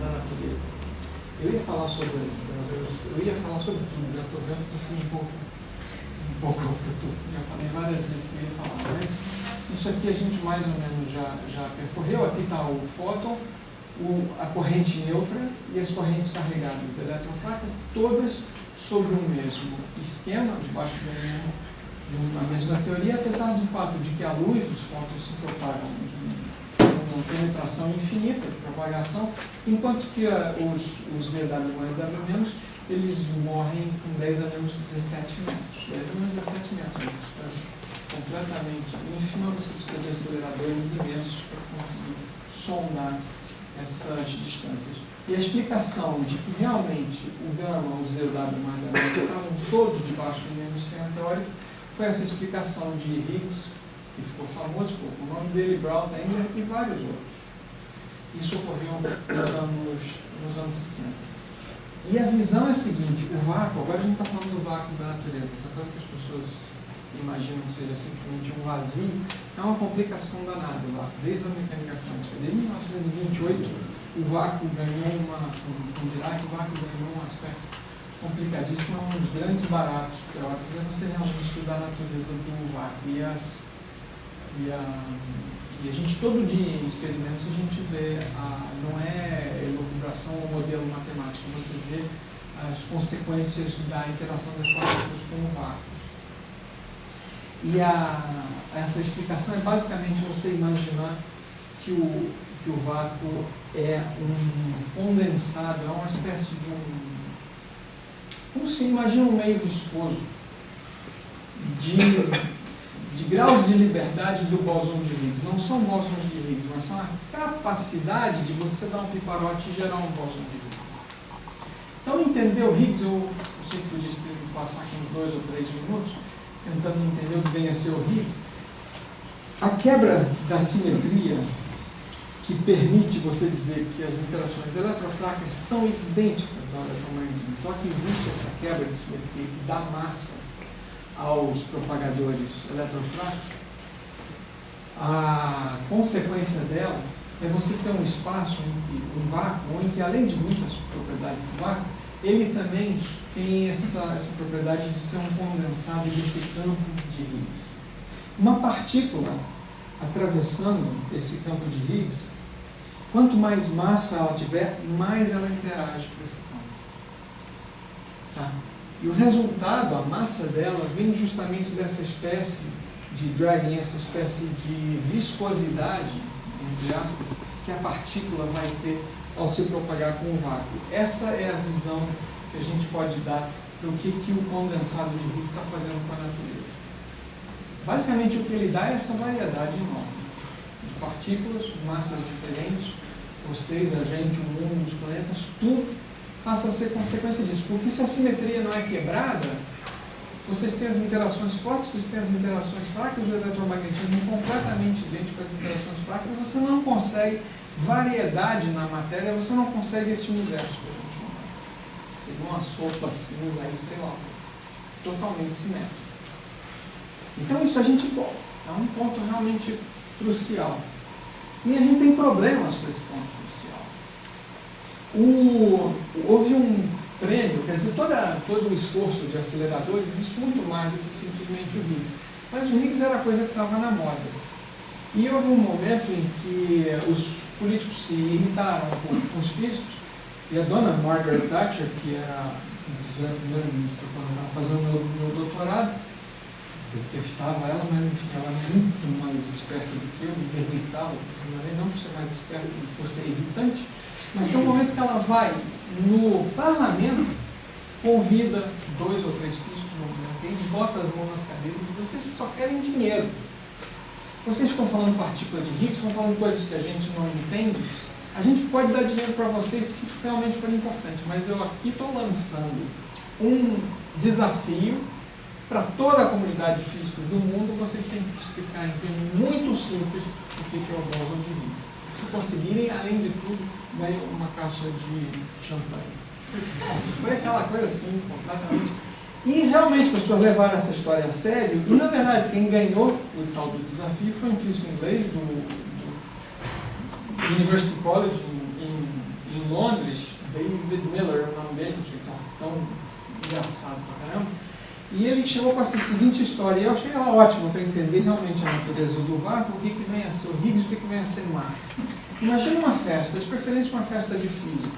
natureza. Eu ia falar sobre tudo, já estou vendo que eu fui um pouco já falei várias vezes que eu ia falar, mas isso aqui a gente mais ou menos já percorreu. Aqui está o fóton, a corrente neutra e as correntes carregadas da eletrofraca, todas sobre o mesmo esquema, debaixo de uma mesma teoria, apesar do fato de que a luz, os fótons se propagam uma penetração infinita de propagação, enquanto que os ZW mais W-, eles morrem com 10 a menos 17 metros. 10 a menos 17 metros. Está completamente ínfima, você precisa de aceleradores imensos para conseguir sondar essas distâncias. E a explicação de que realmente o gama, o ZW mais W estavam todos debaixo do mesmo sistema teórico foi essa explicação de Higgs, que ficou famoso por o nome dele, Brown, Engler e vários outros. Isso ocorreu nos anos 60. E a visão é a seguinte: o vácuo, agora a gente está falando do vácuo da natureza, essa coisa que as pessoas imaginam que seja simplesmente um vazio, é uma complicação danada lá, desde a mecânica quântica. Desde 1928, o vácuo ganhou o vácuo ganhou um aspecto complicadíssimo, é um dos grandes baratos teóricos, é você realmente estudar a natureza do vácuo. E a gente, todo dia em experimentos, a gente vê, não é elucubração ou modelo matemático, você vê as consequências da interação das partículas com o vácuo. E essa explicação é basicamente você imaginar que o vácuo é um condensado, é uma espécie de como se imagina um meio viscoso de graus de liberdade do bóson de Higgs. Não são bósons de Higgs, mas são a capacidade de você dar um piparote e gerar um bóson de Higgs. Então, entender o Higgs, eu sei que eu disse que eu vou passar aqui uns 2 ou 3 minutos, tentando entender o que vem a ser o Higgs. A quebra da simetria que permite você dizer que as interações eletrofracas são idênticas ao eletromagnetismo, só que existe essa quebra de simetria que dá massa aos propagadores eletrofracos, a consequência dela é você ter um espaço, um vácuo, em que além de muitas propriedades do vácuo, ele também tem essa propriedade de ser um condensado desse campo de Higgs. Uma partícula atravessando esse campo de Higgs, quanto mais massa ela tiver, mais ela interage com esse campo. Tá? E o resultado, a massa dela, vem justamente dessa espécie de dragging, essa espécie de viscosidade, entre aspas, que a partícula vai ter ao se propagar com o vácuo. Essa é a visão que a gente pode dar do que o condensado de Higgs está fazendo com a natureza. Basicamente, o que ele dá é essa variedade enorme de partículas, massas diferentes, vocês, a gente, o mundo, os planetas, tudo passa a ser consequência disso. Porque se a simetria não é quebrada, vocês têm as interações fortes, vocês têm as interações fracas, o eletromagnetismo é completamente idêntico às interações fracas, você não consegue variedade na matéria, você não consegue esse universo que a gente chama. Seria uma sopa cinza aí, sei lá, totalmente simétrica. Então isso a gente é um ponto realmente crucial. E a gente tem problemas com esse ponto crucial. Houve um prêmio, quer dizer, todo o esforço de aceleradores existe muito mais do que simplesmente o Higgs. Mas o Higgs era a coisa que estava na moda. E houve um momento em que os políticos se irritaram com os físicos, e a dona Margaret Thatcher, que era a primeira-ministra quando eu estava fazendo meu doutorado, detestava ela, mas enfim, ela é muito mais esperta do que eu, me irritava, não por ser mais esperta, por ser irritante, mas tem um momento que ela vai no parlamento, convida 2 ou 3 físicos, eles botam as mãos nas cadeiras e diz: vocês só querem dinheiro. Vocês ficam falando partícula de Higgs, ficam falando coisas que a gente não entende. A gente pode dar dinheiro para vocês se realmente for importante, mas eu aqui estou lançando um desafio para toda a comunidade de físicos do mundo. Vocês têm que explicar em termos muito simples o que é o bóson de Higgs. Se conseguirem, além de tudo, ganham uma caixa de champanhe. Foi aquela coisa assim, completamente. E realmente as pessoas levaram essa história a sério, e na verdade quem ganhou o tal do desafio foi um físico inglês do University College em Londres, David Miller, o nome dele, tão engraçado pra caramba. E ele chamou com essa seguinte história, e eu achei ela ótima para entender realmente a natureza do vácuo, o que vem a ser o Higgs, o que vem a ser massa. Imagina uma festa, de preferência uma festa de físicos.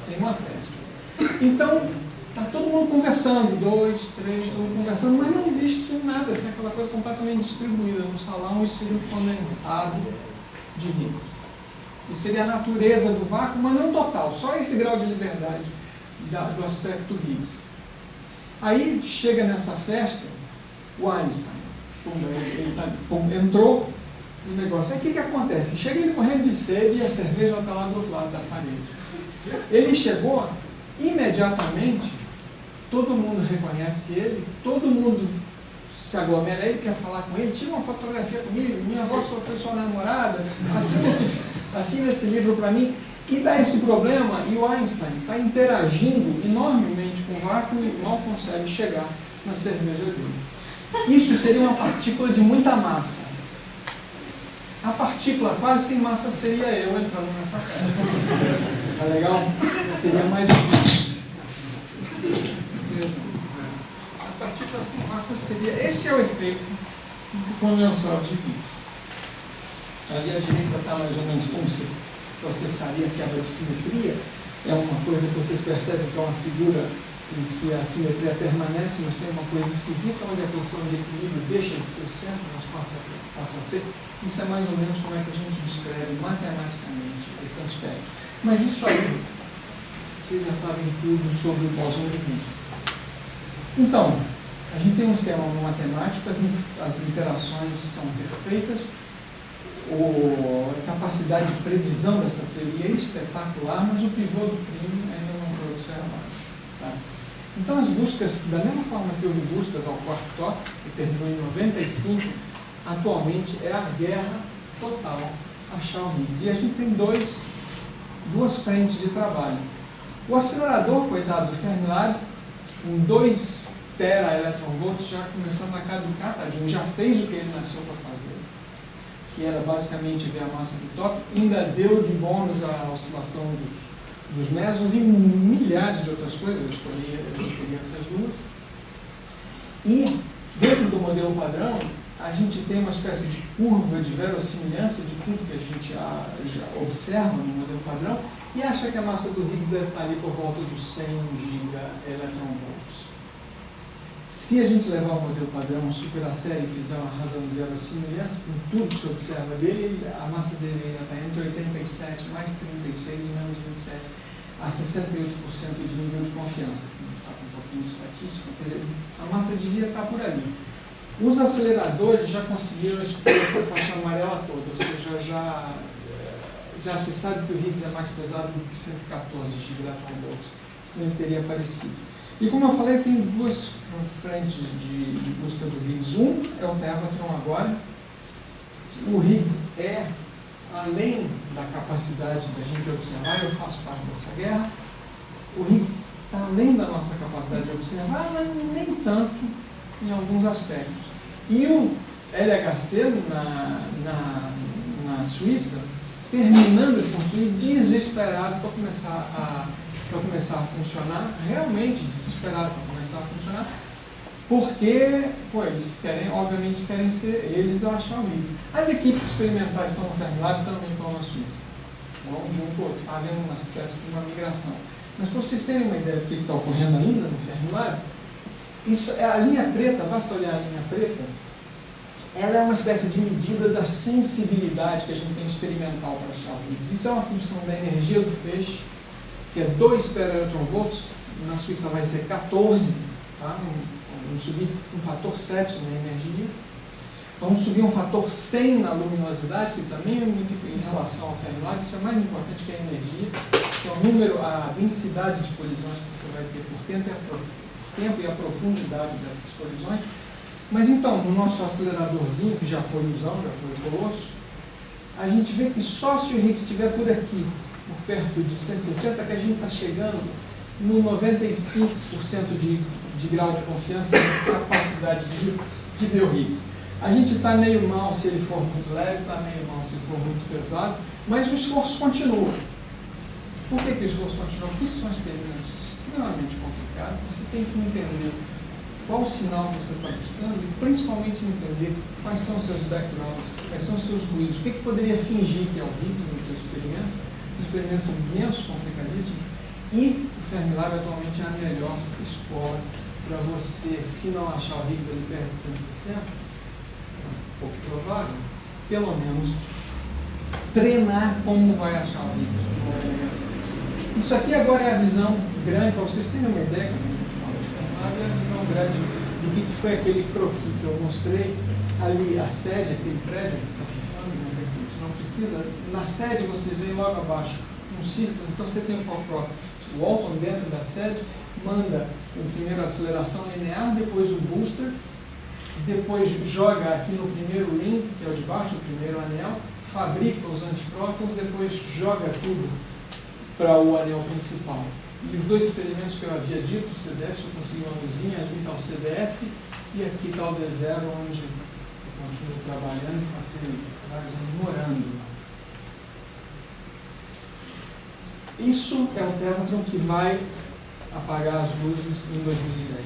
Tem uma festa. Então, está todo mundo conversando, 2, 3, todo mundo conversando, mas não existe nada, assim, aquela coisa completamente distribuída no salão. Isso seria um condensado de Higgs. Isso seria a natureza do vácuo, mas não total, só esse grau de liberdade do aspecto Higgs. Aí chega nessa festa o Einstein, ele entrou no negócio. Aí o que acontece? Chega ele correndo de sede e a cerveja está lá do outro lado da parede. Ele chegou, imediatamente, todo mundo reconhece ele, todo mundo se aglomera, ele quer falar com ele, tira uma fotografia comigo, minha avó foi sua namorada, assina esse livro para mim. E dá esse problema, e o Einstein está interagindo enormemente com o vácuo e mal consegue chegar na cerveja dele. Isso seria uma partícula de muita massa. A partícula quase sem massa seria eu entrando nessa festa. Tá legal? Seria mais a partícula sem massa seria... Esse é o efeito do condensado de Higgs. Ali à direita está mais ou menos como se processaria a quebra de simetria. É uma coisa que vocês percebem que é uma figura em que a simetria permanece, mas tem uma coisa esquisita, onde a posição de equilíbrio deixa de ser o centro, mas passa a ser. Isso é mais ou menos como é que a gente descreve matematicamente esse aspecto. Mas isso aí, vocês já sabem tudo sobre o bóson de Higgs. Então, a gente tem um esquema matemático, as interações são perfeitas, a capacidade de previsão dessa teoria é espetacular, mas o pivô do crime ainda não foi observado. Tá? Então, as buscas, da mesma forma que houve buscas ao quarto top, que terminou em 95, atualmente é a guerra total achar o Higgs. E a gente tem duas frentes de trabalho. O acelerador, coitado do Fermilab, com 2 tera-electronvolts, já começando a caducar, tadinho, já fez o que ele nasceu para fazer, que era basicamente ver a massa do top, ainda deu de bônus a oscilação dos mesons e milhares de outras coisas, eu escolhi essas duas. E, dentro do modelo padrão, a gente tem uma espécie de curva de verossimilhança de tudo que a gente já observa no modelo padrão e acha que a massa do Higgs deve estar ali por volta dos 100 gigaelectronvolts. Se a gente levar o modelo padrão super a sério e fizer uma razão de verossimilhança, com tudo que se observa dele, a massa dele ainda está entre 87 mais 36 e menos 27 a 68% de nível de confiança. Está com um pouquinho de estatística, a massa devia estar por ali. Os aceleradores já conseguiram excluir essa faixa amarela toda, ou seja, já se sabe que o Higgs é mais pesado do que 114 gigaelectronvolts, senão ele teria aparecido. E como eu falei, tem duas frentes de busca do Higgs. Um é o Tevatron agora. O Higgs é, além da capacidade da gente observar, eu faço parte dessa guerra, o Higgs está além da nossa capacidade de observar, mas nem tanto em alguns aspectos. E o LHC na Suíça, terminando de construir, desesperado para começar a funcionar, realmente desesperado para começar a funcionar, porque, eles obviamente querem ser eles a achar o Higgs. As equipes experimentais estão no Fermilab e também estão na Suíça. Vão de um para o outro, está havendo uma espécie de uma migração. Mas para vocês terem uma ideia do que está ocorrendo ainda no Fermilab, isso é a linha preta, basta olhar a linha preta, ela é uma espécie de medida da sensibilidade que a gente tem experimental para achar o Higgs. Isso é uma função da energia do feixe, que é 2 teraelectronvolts, na Suíça vai ser 14, tá? Vamos subir um fator 7 na energia, vamos subir um fator 100 na luminosidade, que também é muito em relação ao Fermilab, isso é mais importante que a energia, que é o número, a densidade de colisões que você vai ter por tempo e a profundidade dessas colisões. Mas então, no nosso aceleradorzinho, que já foi ilusão, já foi colosso, a gente vê que só se o Higgs estiver por aqui, por perto de 160, que a gente está chegando no 95% de grau de confiança e capacidade de ver o Higgs. A gente está meio mal se ele for muito leve, está meio mal se ele for muito pesado, mas o esforço continua. Por que o esforço continua? Porque isso são experimentos extremamente complicados. Você tem que entender qual o sinal que você está buscando e principalmente entender quais são os seus backgrounds, quais são os seus ruídos, o que poderia fingir que é o Higgs no seu experimento. Os experimentos são imensos, complicadíssimos, e o Fermilab atualmente é a melhor escola para você, se não achar o Higgs ali perto de 160, pouco provável, pelo menos treinar como vai achar o Higgs. Isso aqui agora é a visão grande, para vocês terem uma ideia, é a visão grande do que foi aquele croquis que eu mostrei ali, a sede, aquele prédio que está pisando, não precisa. Na sede vocês veem logo abaixo um círculo, então você tem o Walton dentro da sede, manda primeiro a aceleração linear, depois o booster, depois joga aqui no primeiro ring, que é o de baixo, o primeiro anel, fabrica os antiprótons, depois joga tudo para o anel principal. E os dois experimentos que eu havia dito, o CDF, eu consegui uma luzinha, ali está o CDF, e aqui está o D0, onde eu continuo trabalhando e passei vários anos morando. Isso é o Tevatron que vai apagar as luzes em 2010.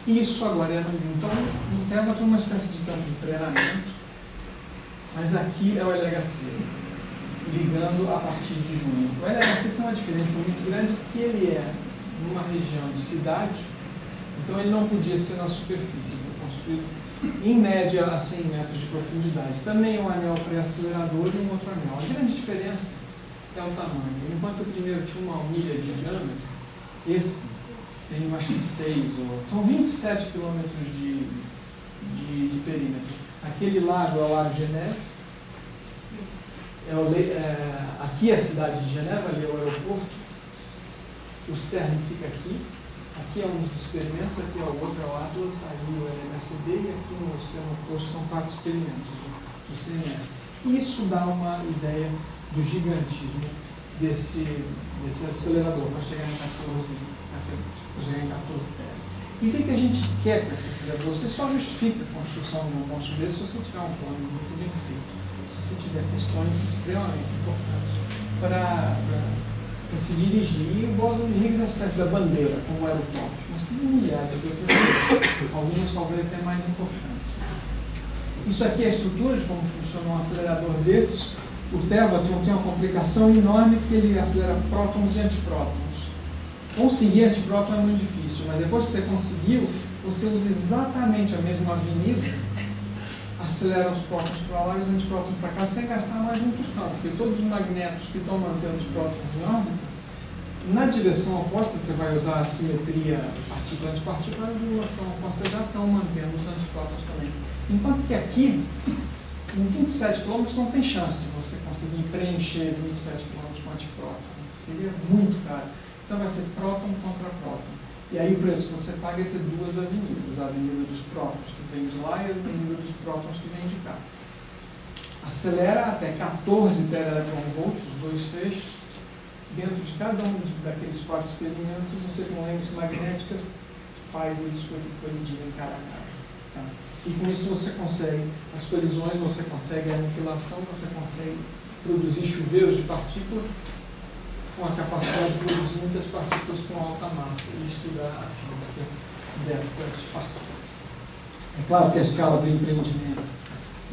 Isso agora é então um Tevatron, uma espécie de campo de treinamento, mas aqui é o LHC, ligando a partir de junho. O LHC tem uma diferença muito grande, que ele é numa região de cidade, então ele não podia ser na superfície, ele foi construído em média a 100 metros de profundidade. Também um anel pré-acelerador e um outro anel. A grande diferença é o tamanho. Enquanto o primeiro tinha 1 milha de diâmetro, esse tem acho que 6, são 27 quilômetros de perímetro. Aquele lago é o Lago Geneve, aqui é a cidade de Geneva, ali é o aeroporto, o CERN fica aqui é um dos experimentos, aqui é o outro, é o Atlas, ali o LMSD, e aqui no extremo oposto são 4 experimentos do CNS. Isso dá uma ideia do gigantismo desse acelerador, para chegar em 14 terras. E o que a gente quer com esse acelerador? Você só justifica a construção de um monstro desse se você tiver um plano muito bem feito, se você tiver questões extremamente importantes para se dirigir. E o bóson de Higgs é uma espécie da bandeira, como era o top. Nós temos milhares de outras coisas, algumas talvez até mais importantes. Isso aqui é a estrutura de como funciona um acelerador desses. O Tevatron tem uma complicação enorme, que ele acelera prótons e antiprótons. Conseguir antipróton é muito difícil, mas depois que você conseguiu, você usa exatamente a mesma avenida, acelera os prótons para lá e os antiprótons para cá, sem gastar mais um tostão, porque todos os magnetos que estão mantendo os prótons em órbita, na direção oposta, você vai usar a simetria partícula-antipartícula, na direção oposta já estão mantendo os antiprótons também. Enquanto que aqui, em 27 km não tem chance de você conseguir preencher 27 km com antipróton. Seria muito caro. Então vai ser próton contra próton. E aí o preço que você paga é ter duas avenidas. A avenida dos prótons que vem de lá e a avenida dos prótons que vem de cá. Acelera até 14 TeV, os dois feixes. Dentro de cada um daqueles 4 experimentos, você com lentes magnéticas faz eles colidirem cara a cara. Tá? E com isso você consegue as colisões, você consegue a aniquilação, você consegue produzir chuveiros de partículas com a capacidade de produzir muitas partículas com alta massa e estudar a física dessas partículas. É claro que a escala do empreendimento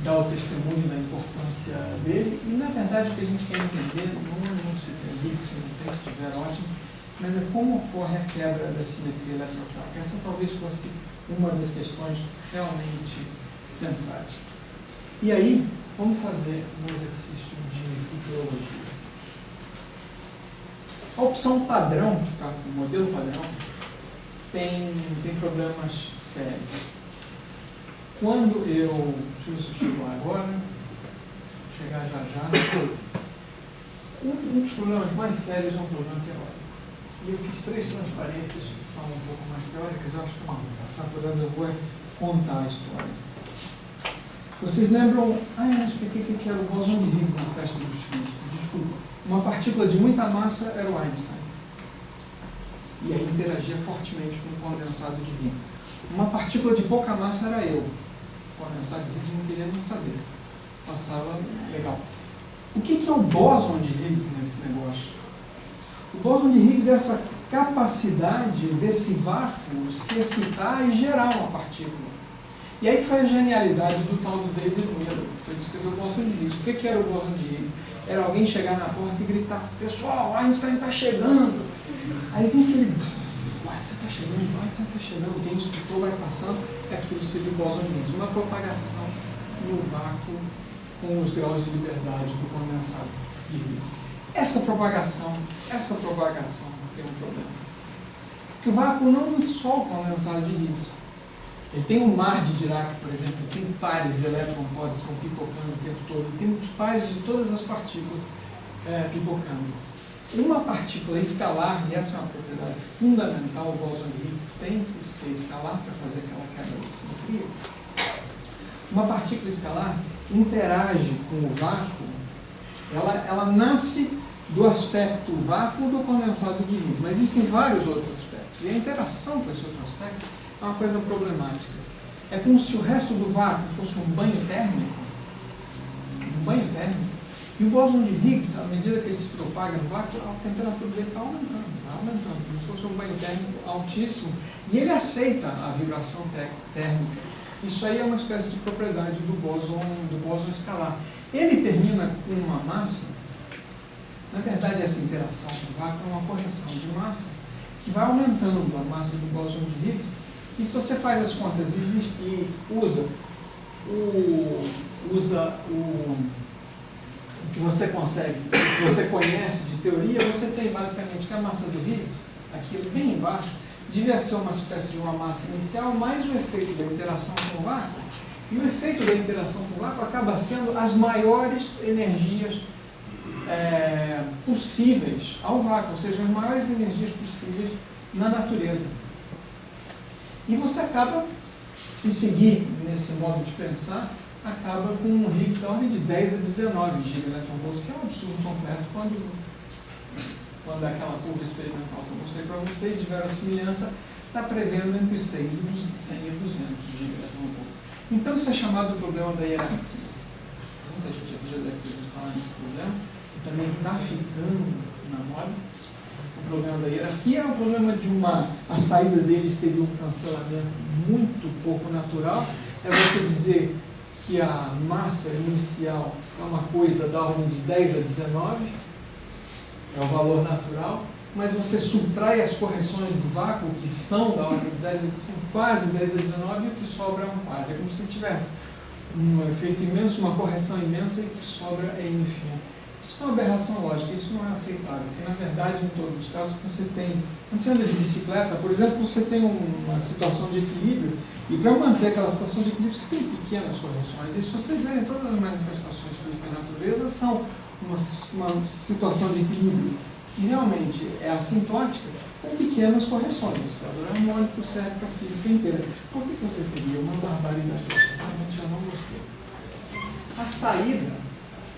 dá o testemunho da importância dele, e na verdade o que a gente quer entender não é se tem Higgs, se não tem, se tiver ótimo, mas é como ocorre a quebra da simetria eletrofrágil. Essa talvez fosse uma das questões realmente centrais. E aí, vamos fazer um exercício de futurologia. A opção padrão, o modelo padrão, tem problemas sérios. Quando eu, deixa eu ver se eu chego agora, chegar já, um dos problemas mais sérios é um problema teórico. E eu fiz 3 transparências que são um pouco mais teóricas, eu acho que não vou passar, portanto eu vou contar a história. Vocês lembram, eu expliquei o que era o bóson de Higgs na festa dos filhos, desculpa. Uma partícula de muita massa era o Einstein. E aí interagia fortemente com o condensado de Higgs. Uma partícula de pouca massa era eu. O condensado de Higgs não queria nem saber. Passava legal. O que é o bóson de Higgs nesse negócio? O bóson de Higgs é essa capacidade desse vácuo se excitar e gerar uma partícula. E aí foi a genialidade do tal do David Miller, que descreveu o bóson de Higgs. O que era o bóson de Higgs? Era alguém chegar na porta e gritar: pessoal, Einstein está chegando! Aí vem aquele: Einstein está chegando, Einstein está chegando. Quem escutou vai passando, e aquilo seria o bóson de Higgs. Uma propagação no vácuo com os graus de liberdade do condensado de Higgs. Essa propagação tem um problema. Porque o vácuo não é só o condensado de Higgs. Ele tem um mar de Dirac, por exemplo, tem pares de elétron pósitron pipocando o tempo todo, tem os pares de todas as partículas pipocando. Uma partícula escalar, e essa é uma propriedade fundamental, o bóson de Higgs tem que ser escalar para fazer aquela quebra de simetria. Uma partícula escalar interage com o vácuo, ela nasce do aspecto vácuo do condensado de Higgs, mas existem vários outros aspectos, e a interação com esse outro aspecto é uma coisa problemática. É como se o resto do vácuo fosse um banho térmico, e o bóson de Higgs, à medida que ele se propaga no vácuo, a temperatura dele está aumentando, como se fosse um banho térmico altíssimo, e ele aceita a vibração térmica. Isso aí é uma espécie de propriedade do bóson escalar. Ele termina com uma massa, na verdade essa interação com o vácuo é uma correção de massa, que vai aumentando a massa do bóson de Higgs, e se você faz as contas e usa o que você consegue, o que você conhece de teoria, você tem basicamente que a massa do Higgs, aqui bem embaixo, devia ser uma espécie de uma massa inicial, mais o efeito da interação com o vácuo. E o efeito da interação com o vácuo acaba sendo as maiores energias possíveis ao vácuo, ou seja, as maiores energias possíveis na natureza. E você acaba, se seguir nesse modo de pensar, acaba com um Higgs da ordem de 10 a 19 gigaelectronvolts, que é um absurdo completo quando aquela curva experimental que eu mostrei para vocês, de verossimilhança, está prevendo entre 100 e 200 gigaelectronvolts. Então isso é chamado de problema da hierarquia. Muita gente já deve ter ouvido falar nesse problema, que também está ficando na moda. O problema da hierarquia é um problema de a saída dele seria um cancelamento muito pouco natural. É você dizer que a massa inicial é uma coisa da ordem de 10 a 19, é o valor natural, mas você subtrai as correções do vácuo, que são da ordem de 10 a 19, quase 10 a 19, e o que sobra é um quase. É como se tivesse um efeito imenso, uma correção imensa, e o que sobra é ínfimo. Isso é uma aberração lógica, isso não é aceitável, porque na verdade, em todos os casos, quando você anda de bicicleta, por exemplo, você tem uma situação de equilíbrio, e para manter aquela situação de equilíbrio, você tem pequenas correções. E se vocês verem, todas as manifestações físicas da natureza são uma situação de equilíbrio que realmente é assintótica, com pequenas correções. O estado harmônico serve para a física inteira. Por que você teria uma barbaridade dessa? Realmente já não gostou. A saída,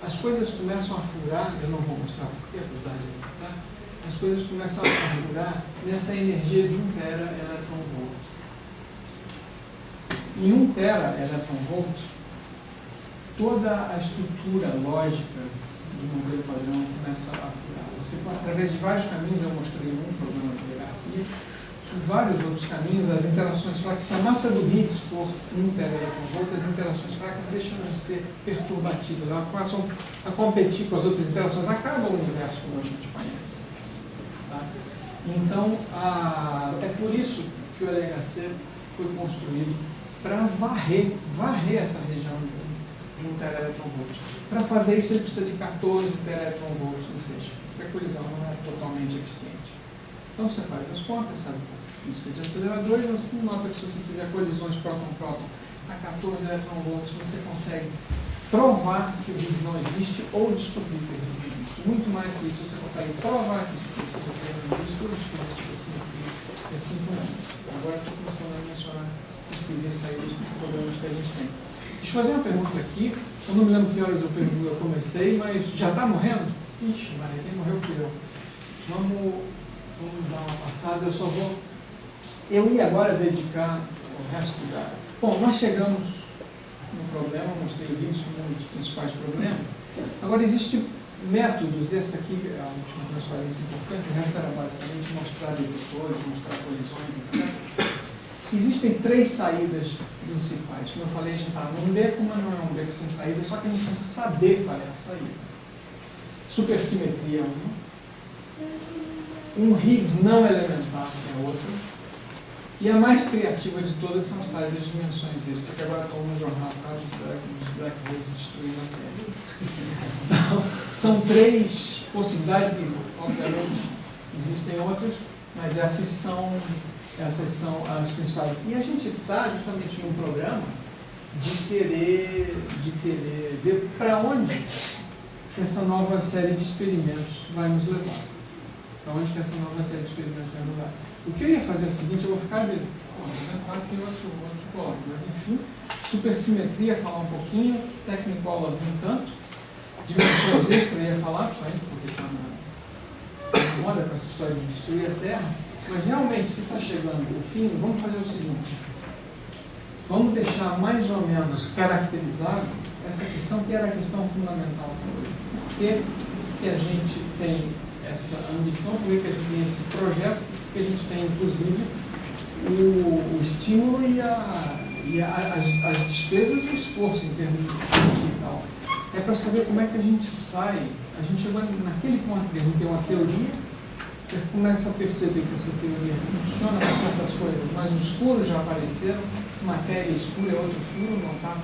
as coisas começam a furar, eu não vou mostrar porquê, apesar de mostrar, as coisas começam a furar nessa energia de 1 tera-electronvolt. Em 1 tera-electronvolt, toda a estrutura lógica do modelo padrão começa a furar. Você, através de vários caminhos, eu mostrei um problema de hierarquia, vários outros caminhos, as interações fracas, se a massa do Higgs for 1 tera-electronvolt, as interações fracas deixam de ser perturbativas, elas passam a competir com as outras interações, acaba o universo como a gente conhece. Tá? Então, é por isso que o LHC foi construído para varrer essa região de 1 tera-electronvolt. Para fazer isso, ele precisa de 14 tera-electronvolts no feixe. A colisão não é totalmente eficiente. Então, você faz as contas, sabe? Física de aceleradores, você nota que se você fizer colisões próton-próton a 14 eletronvolts, você consegue provar que o Higgs não existe ou descobrir que o Higgs existe. Muito mais que isso, você consegue provar que isso precisa de estudos e assim por diante. Agora estou começando a mencionar possíveis saídas dos problemas que a gente tem. Deixa eu fazer uma pergunta aqui. Eu não me lembro que horas eu comecei, mas já está morrendo? Ixi, Maria, quem morreu fui eu. Vamos dar uma passada. Eu ia agora dedicar o resto da... Bom, nós chegamos no problema, mostrei o Higgs como um dos principais problemas. Agora, existem métodos, esse aqui é a última transferência importante, o resto era basicamente mostrar detectores, mostrar colisões, etc. Existem 3 saídas principais. Como eu falei, a gente está num beco, mas não é um beco sem saída, só que a gente precisa saber qual é a saída. Supersimetria é uma. Um Higgs não elementar é outra. E a mais criativa de todas são as tais das dimensões extras, que agora estão no jornal por causa dos black holes destruindo a Terra. São 3 possibilidades, e obviamente existem outras, mas essas são as principais. E a gente está justamente num programa de querer ver para onde essa nova série de experimentos vai nos levar. Para onde que essa nova série de experimentos vai nos levar. O que eu ia fazer é o seguinte, eu vou ficar ali, quase que outro bloco, mas enfim, supersimetria, falar um pouquinho, Technicolor um tanto, dimensões extras eu ia falar, porque está na moda com essa história de destruir a Terra. Mas realmente, se está chegando o fim, vamos fazer o seguinte. Vamos deixar mais ou menos caracterizado essa questão, que era a questão fundamental para hoje. Por que a gente tem essa ambição, por que a gente tem esse projeto, porque a gente tem, inclusive, o estímulo e as despesas e o esforço em termos de ciência e tal. É para saber como é que a gente sai. A gente chegou naquele ponto que a gente tem uma teoria você começa a perceber que essa teoria funciona para certas coisas, mas os furos já apareceram, matéria escura é outro furo, não está?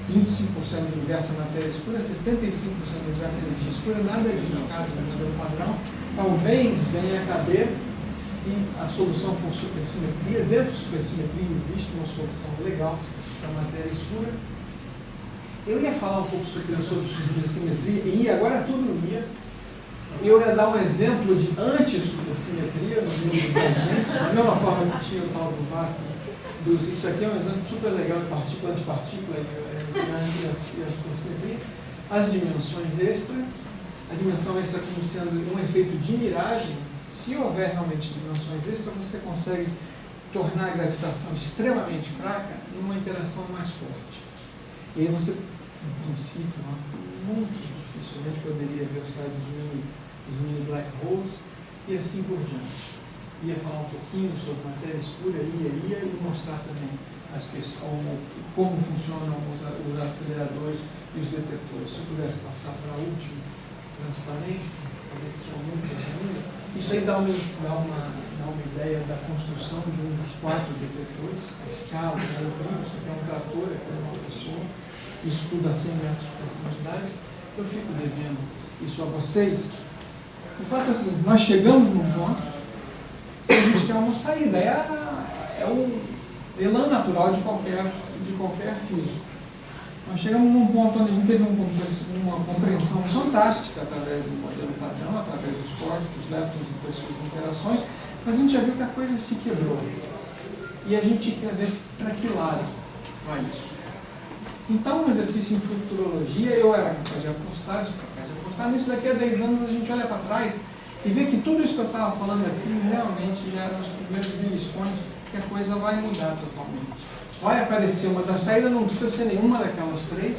25% do universo é matéria escura, 75% do universo é energia escura, nada disso cabe no modelo padrão. Talvez venha a caber, se a solução for supersimetria, dentro de supersimetria existe uma solução legal para a matéria escura. Eu ia falar um pouco sobre supersimetria, e agora tudo ia. Eu ia dar um exemplo de anti-supersimetria no mundo divergente, da mesma forma que tinha o tal do vácuo. Isso aqui é um exemplo super legal de partícula antipartícula e a supersimetria. As dimensões extra, a dimensão extra como sendo um efeito de miragem. Se houver realmente dimensões extra, você consegue tornar a gravitação extremamente fraca numa interação mais forte. E aí você, no princípio, muito dificilmente poderia ver os tais dos mini black holes e assim por diante. Ia falar um pouquinho sobre matéria escura, ia e mostrar também como funcionam os aceleradores e os detectores. Se eu pudesse passar para a última transparência, saber que tinha muito ainda, isso aí dá uma ideia da construção de um dos 4 detectores, a escala, isso aqui é um trator, aqui é uma pessoa, isso tudo a 100 metros de profundidade. Eu fico devendo isso a vocês. O fato é o seguinte, nós chegamos num ponto que a gente quer uma saída, é o elan natural de qualquer físico. Nós chegamos num ponto onde a gente teve uma compreensão fantástica através do modelo padrão, através dos corpos, dos leptons e das suas interações, mas a gente já viu que a coisa se quebrou. E a gente quer ver para que lado vai isso. Então, um exercício em futurologia, eu era capaz de apostar nisso, daqui a 10 anos a gente olha para trás e vê que tudo isso que eu estava falando aqui realmente já eram os primeiros beliscões que a coisa vai mudar totalmente. Vai aparecer uma da saída, não precisa ser nenhuma daquelas 3,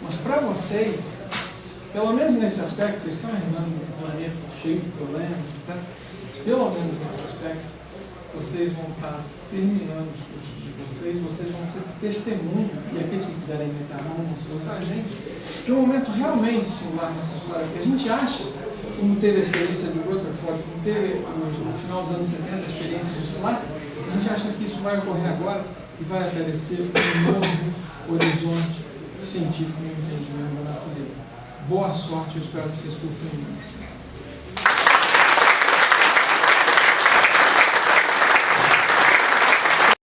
mas para vocês, pelo menos nesse aspecto, vocês estão herdando um planeta cheio de problemas, etc. Pelo menos nesse aspecto, vocês vão estar terminando os cursos de vocês vão ser testemunha, e aqueles que quiserem meter a mão nos seus agentes, de um momento realmente singular nessa história, que a gente acha, como teve a experiência do Rutherford, como teve no final dos anos 70 a experiência do SLAC, a gente acha que isso vai ocorrer agora e vai aparecer um novo horizonte científico no entendimento da natureza. Boa sorte, eu espero que vocês curtam.